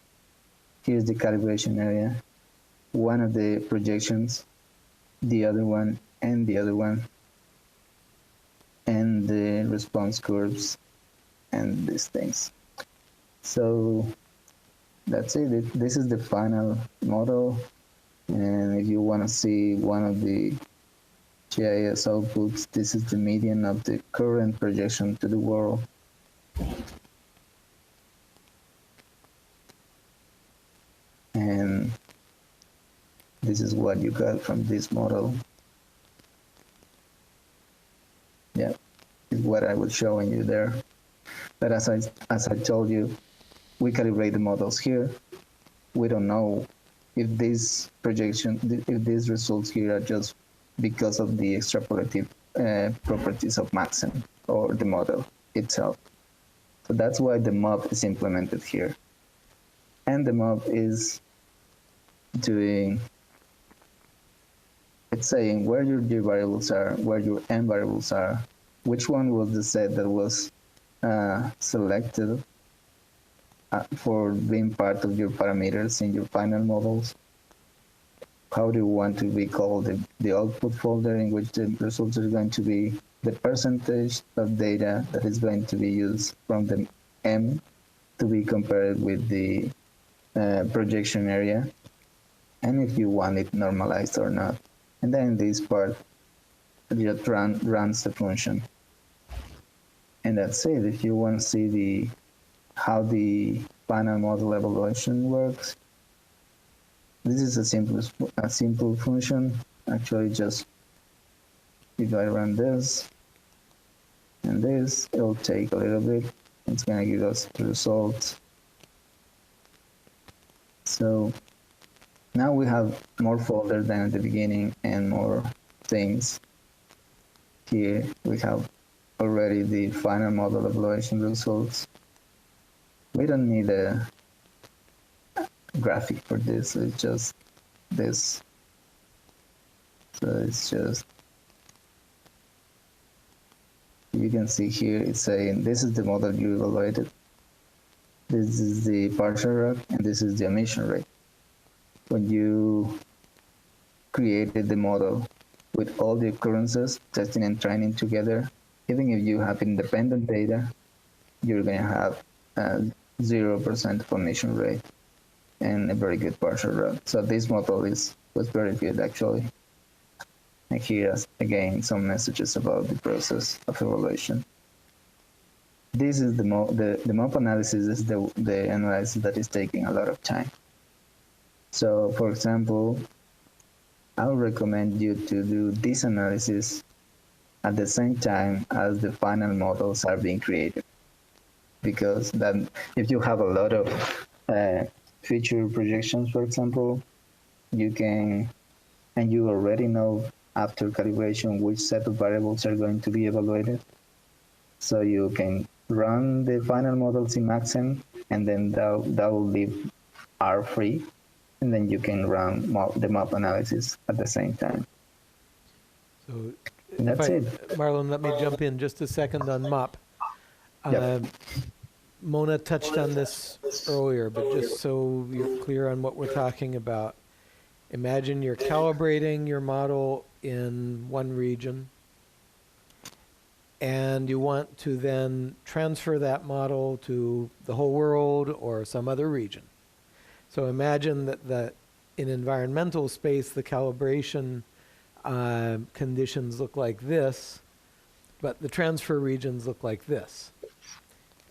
Here's the calibration area. one of the projections, the other one, and the other one, and the response curves and these things. So that's it. This is the final model. And if you want to see one of the GIS outputs, this is the median of the current projection to the world. And this is what you got from this model. Yeah, is what I was showing you there. But as I told you, we calibrate the models here. We don't know if these results here are just because of the extrapolative properties of Maxent or the model itself. So that's why the mob is implemented here. And the mob is doing, it's saying where your G variables are, where your M variables are, which one was the set that was selected for being part of your parameters in your final models. How do you want to be called the output folder in which the results are going to be, the percentage of data that is going to be used from the M to be compared with the projection area, and if you want it normalized or not. And then this part just runs the function. And that's it. If you want to see how the final model evaluation works, this is a simple function. Actually, just if I run this and this, it'll take a little bit. It's going to give us the results. So now we have more folders than at the beginning and more things. Here we have already the final model evaluation results. We don't need a graphic for this, it's just this. So it's just, you can see here it's saying this is the model you evaluated, this is the partial rug, and this is the emission rate. When you created the model with all the occurrences, testing and training together, even if you have independent data, you're going to have 0% of emission rate and a very good partial run. So this model was very good actually. And here again some messages about the process of evaluation. This is the MOP analysis is the analysis that is taking a lot of time. So for example, I would recommend you to do this analysis at the same time as the final models are being created, because then if you have a lot of feature projections, for example, you can, and you already know after calibration which set of variables are going to be evaluated, so you can run the final models in Maxent, and then that will leave R free, and then you can run the map analysis at the same time. So that's it. Marlon, let me jump in just a second on MOP. Yep. Mona touched on this earlier, but just so you're clear on what we're talking about, imagine you're calibrating your model in one region, and you want to then transfer that model to the whole world or some other region. So imagine that in environmental space, the calibration conditions look like this, but the transfer regions look like this.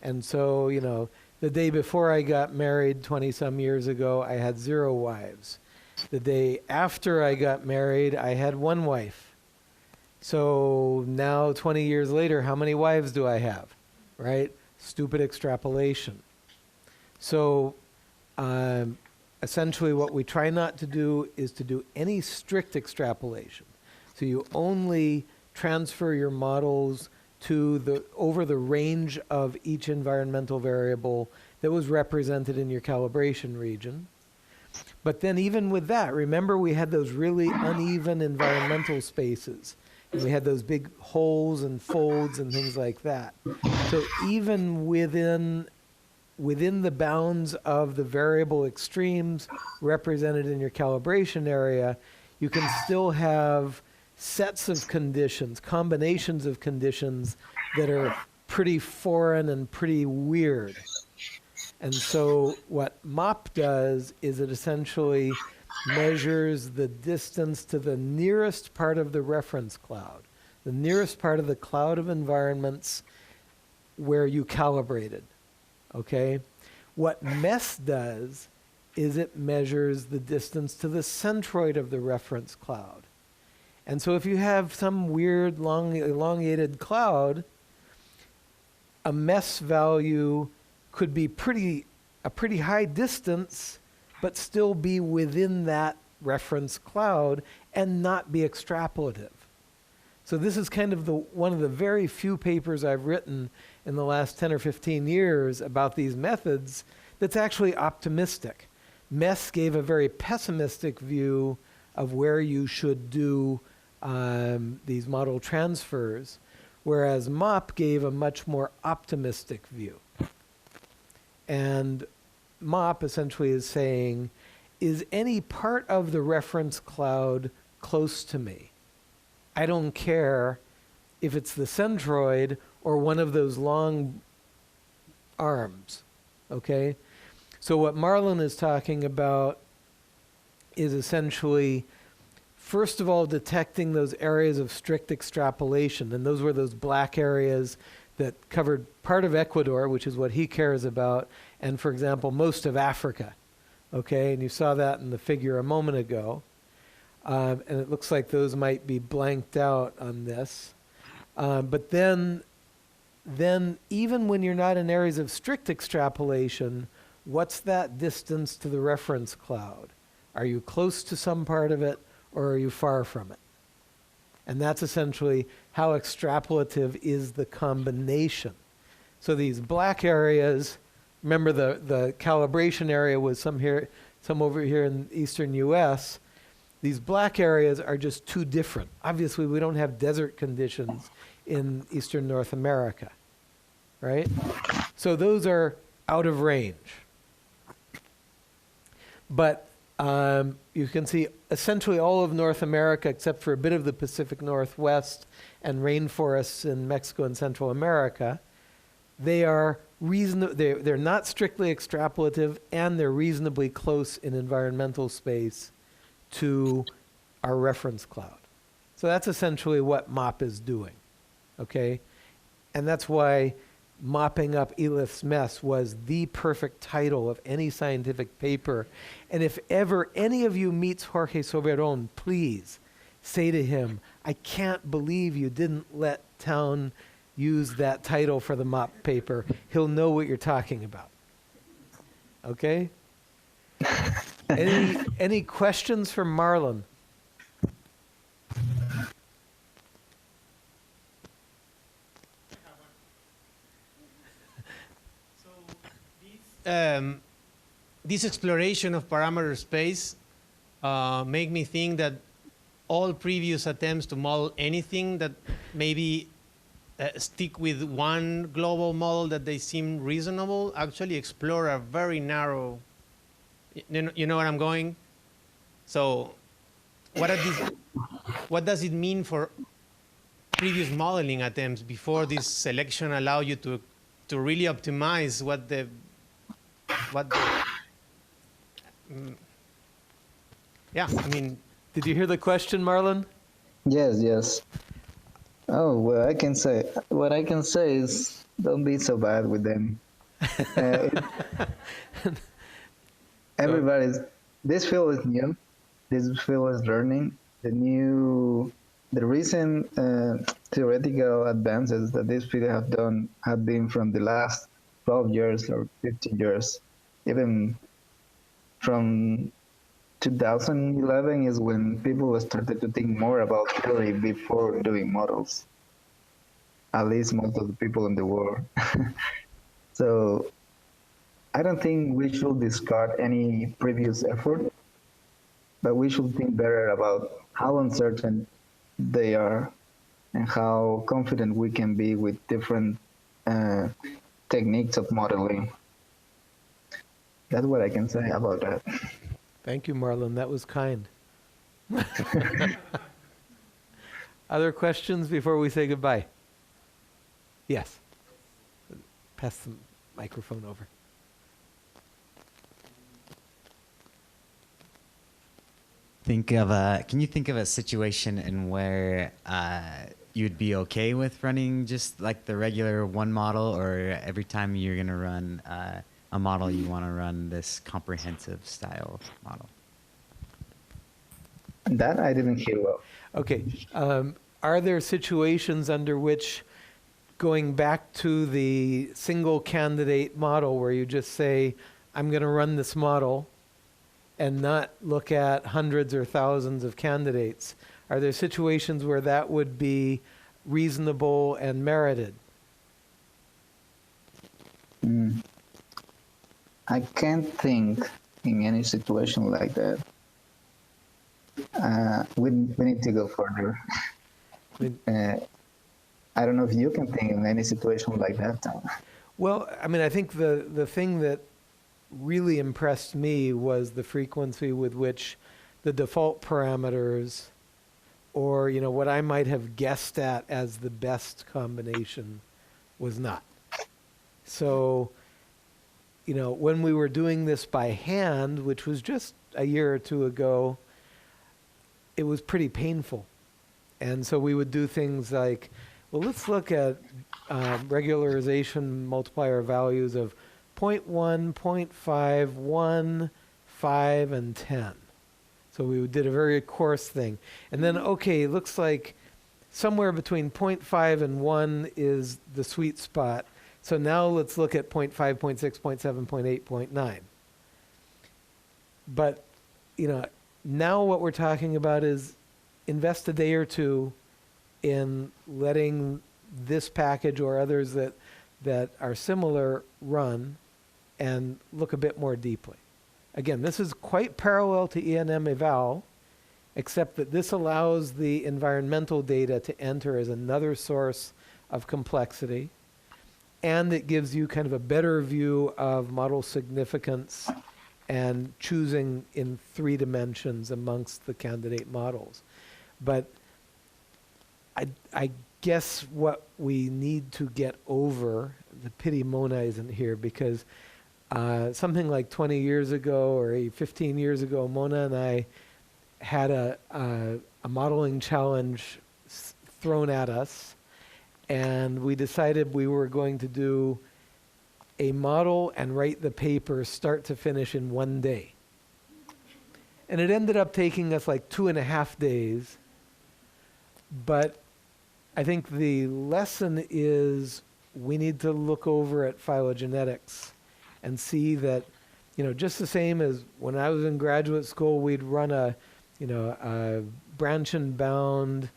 And so, you know, the day before I got married 20-some years ago, I had 0 wives. The day after I got married, I had 1 wife. So now, 20 years later, how many wives do I have, right? Stupid extrapolation. So essentially what we try not to do is to do any strict extrapolation. So you only transfer your models to over the range of each environmental variable that was represented in your calibration region. But then even with that, remember we had those really uneven environmental spaces. And we had those big holes and folds and things like that. So even within within the bounds of the variable extremes represented in your calibration area, you can still have sets of conditions, combinations of conditions that are pretty foreign and pretty weird. And so what MOP does is it essentially measures the distance to the nearest part of the reference cloud, the nearest part of the cloud of environments where you calibrated, okay? What MES does is it measures the distance to the centroid of the reference cloud. And so if you have some weird long elongated cloud, a MES value could be a pretty high distance, but still be within that reference cloud and not be extrapolative. So this is kind of one of the very few papers I've written in the last 10 or 15 years about these methods that's actually optimistic. MES gave a very pessimistic view of where you should do these model transfers, whereas MOP gave a much more optimistic view. And MOP essentially is saying, is any part of the reference cloud close to me? I don't care if it's the centroid or one of those long arms, okay? So what Marlon is talking about is essentially, first of all, detecting those areas of strict extrapolation. And those were those black areas that covered part of Ecuador, which is what he cares about, and, for example, most of Africa. Okay, and you saw that in the figure a moment ago. And it looks like those might be blanked out on this. But then even when you're not in areas of strict extrapolation, what's that distance to the reference cloud? Are you close to some part of it, or are you far from it? And that's essentially how extrapolative is the combination. So these black areas, remember the calibration area was some over here in eastern US. These black areas are just too different. Obviously, we don't have desert conditions in eastern North America, right? So those are out of range. But you can see essentially all of North America, except for a bit of the Pacific Northwest and rainforests in Mexico and Central America, they are they're not strictly extrapolative, and they're reasonably close in environmental space to our reference cloud. So that's essentially what MOP is doing, okay? And that's why mopping up Elif's mess was the perfect title of any scientific paper. And if ever any of you meets Jorge Soberon, please say to him, I can't believe you didn't let Town use that title for the MOP paper. He'll know what you're talking about. Okay? Any questions for Marlon? This exploration of parameter space make me think that all previous attempts to model anything that maybe stick with one global model that they seem reasonable actually explore a very narrow, you know where I'm going? So what does it mean for previous modeling attempts before this selection allow you to really optimize yeah, I mean. Did you hear the question, Marlon? Yes. Oh, well, what I can say is don't be so bad with them. This field is new. This field is learning. The recent theoretical advances that this field have been from the last 12 years or 15 years. Even from 2011 is when people started to think more about theory before doing models. At least most of the people in the world. So I don't think we should discard any previous effort, but we should think better about how uncertain they are and how confident we can be with different techniques of modeling. That's what I can say about that. Thank you, Marlon. That was kind. Other questions before we say goodbye? Yes. Pass the microphone over. Can you think of a situation in where you'd be okay with running just like the regular one model, or every time you're going to run a model, you want to run this comprehensive style model? That I didn't hear well. Okay. Are there situations under which going back to the single candidate model where you just say, I'm going to run this model and not look at hundreds or thousands of candidates? Are there situations where that would be reasonable and merited? I can't think in any situation like that. We need to go further. I don't know if you can think in any situation like that, Tom. Well, I mean, I think the thing that really impressed me was the frequency with which the default parameters, or what I might have guessed at as the best combination, was not. So, when we were doing this by hand, which was just a year or two ago, it was pretty painful. And so we would do things like, well, let's look at regularization multiplier values of 0.1, 0.5, 1, 5, and 10. So we did a very coarse thing. And then, okay, it looks like somewhere between 0.5 and 1 is the sweet spot. So now let's look at 0.5, 0.6, 0.7, 0.8, 0.9. But, now what we're talking about is invest a day or two in letting this package or others that are similar run and look a bit more deeply. Again, this is quite parallel to ENM eval, except that this allows the environmental data to enter as another source of complexity, and it gives you kind of a better view of model significance and choosing in 3 dimensions amongst the candidate models. But I guess what we need to get over, the pity Mona isn't here, because something like 20 years ago or 15 years ago, Mona and I had a modeling challenge thrown at us, and we decided we were going to do a model and write the paper start to finish in 1 day. And it ended up taking us like 2.5 days. But I think the lesson is we need to look over at phylogenetics and see that, just the same as when I was in graduate school, we'd run a branch and bound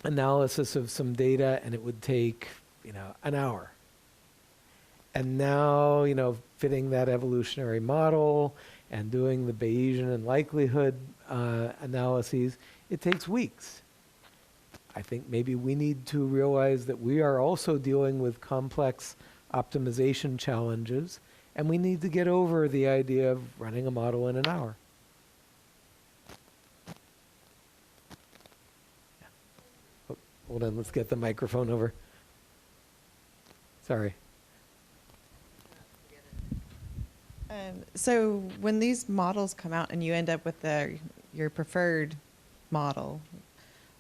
analysis of some data, and it would take, an hour. And now, fitting that evolutionary model and doing the Bayesian and likelihood analyses, it takes weeks. I think maybe we need to realize that we are also dealing with complex optimization challenges, and we need to get over the idea of running a model in an hour. Oh, hold on, let's get the microphone over. Sorry. So when these models come out and you end up with your preferred model,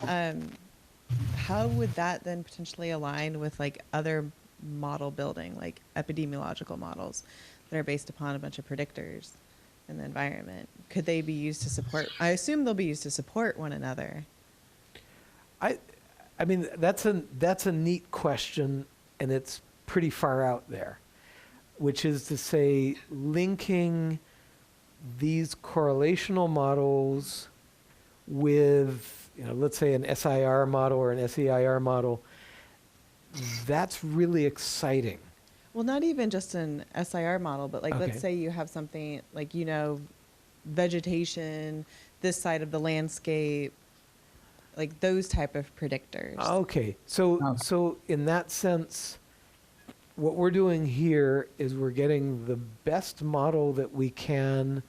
how would that then potentially align with like other model building, like epidemiological models that are based upon a bunch of predictors in the environment? Could they be used to support? I assume they'll be used to support one another. I mean, that's a neat question, and it's pretty far out there, which is to say linking these correlational models with, let's say an SIR model or an SEIR model. That's really exciting. Well, not even just an SIR model, but like, Okay. let's say you have something like, vegetation, this side of the landscape, like those type of predictors. Okay, so in that sense, what we're doing here is we're getting the best model that we can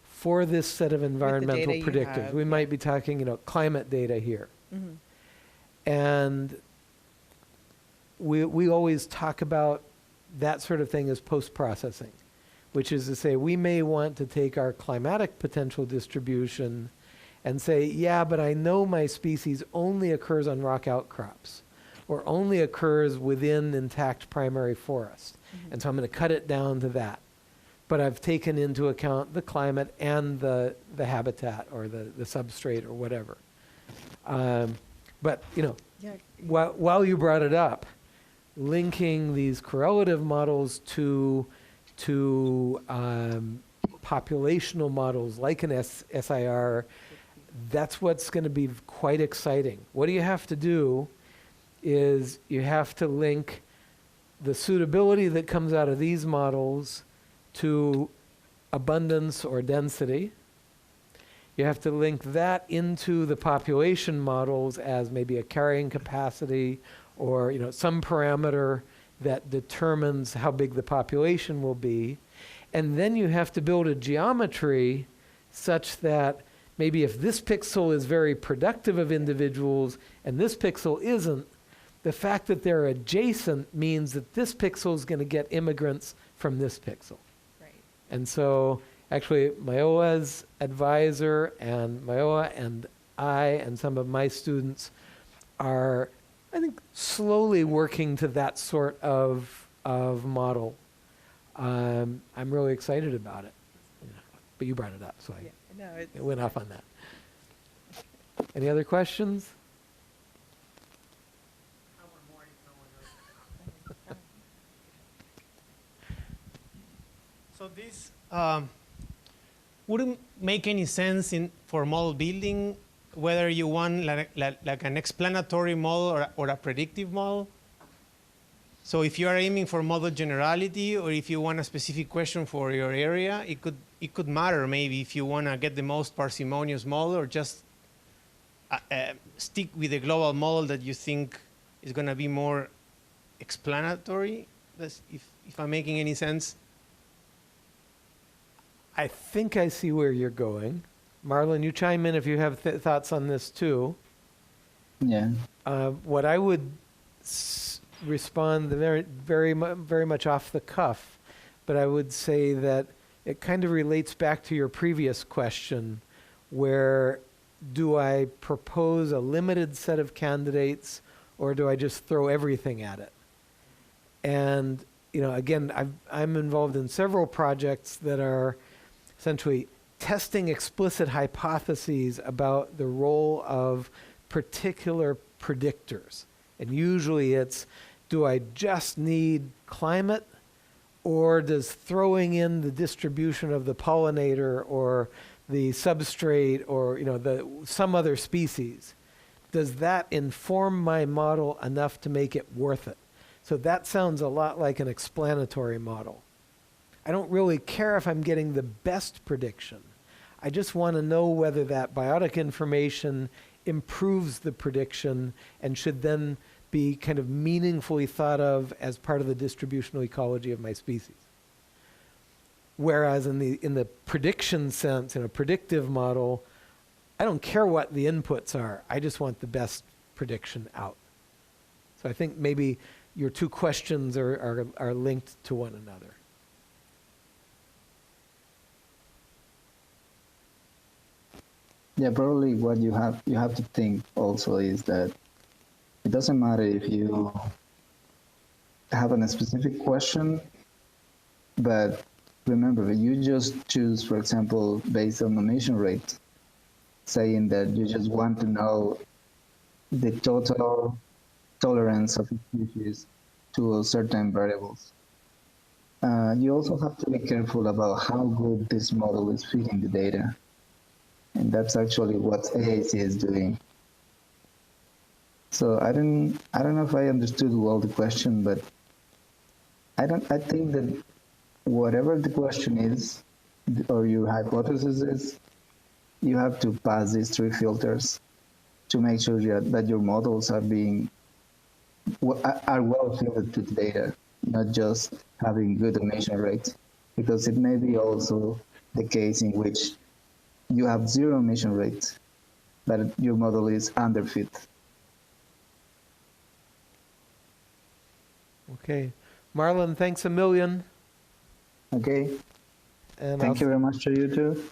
for this set of environmental data you predictors. have, We yeah. might be talking, climate data here. Mhm. And we always talk about that sort of thing as post-processing, which is to say we may want to take our climatic potential distribution and say, yeah, but I know my species only occurs on rock outcrops or only occurs within intact primary forest. And so I'm going to cut it down to that. But I've taken into account the climate and the habitat or the substrate or whatever. But, Yeah. while you brought it up, linking these correlative models to populational models like an SIR, that's what's going to be quite exciting. What you have to do is you have to link the suitability that comes out of these models to abundance or density. You have to link that into the population models as maybe a carrying capacity or some parameter that determines how big the population will be. And then you have to build a geometry such that maybe if this pixel is very productive of individuals and this pixel isn't, the fact that they're adjacent means that this pixel is going to get immigrants from this pixel. Right. And so actually Mayoa's advisor and Mayoa and I and some of my students are, I think, slowly working to that sort of model. I'm really excited about it. But you brought it up, so Yeah. No, I went off on that. Any other questions? So this wouldn't make any sense for model building, whether you want like an explanatory model or a predictive model. So if you are aiming for model generality, or if you want a specific question for your area, it could matter maybe if you want to get the most parsimonious model, or just stick with the global model that you think is going to be more explanatory. That's if I'm making any sense. I think I see where you're going. Marlon, you chime in if you have thoughts on this too. Yeah. What I would respond very much off the cuff, but I would say that it kind of relates back to your previous question, where do I propose a limited set of candidates or do I just throw everything at it? And again, I'm involved in several projects that are essentially testing explicit hypotheses about the role of particular predictors. And usually it's, do I just need climate, or does throwing in the distribution of the pollinator or the substrate or some other species, does that inform my model enough to make it worth it? So that sounds a lot like an explanatory model. I don't really care if I'm getting the best prediction. I just want to know whether that biotic information improves the prediction and should then be kind of meaningfully thought of as part of the distributional ecology of my species. Whereas in the prediction sense, in a predictive model, I don't care what the inputs are. I just want the best prediction out. So I think maybe your two questions are linked to one another. Yeah, probably what you have to think also is that it doesn't matter if you have a specific question, but remember, you just choose, for example, based on emission rate, saying that you just want to know the total tolerance of a species to certain variables. You also have to be careful about how good this model is feeding the data. And that's actually what AAC is doing. So I don't know if I understood well the question, but I think that whatever the question is, or your hypothesis is, you have to pass these three filters to make sure that your models are well fitted to the data. not just having good emission rate, because it may be also the case in which you have zero emission rate, but your model is underfit. Okay. Marlon, thanks a million. Okay, And thank you very much to you too.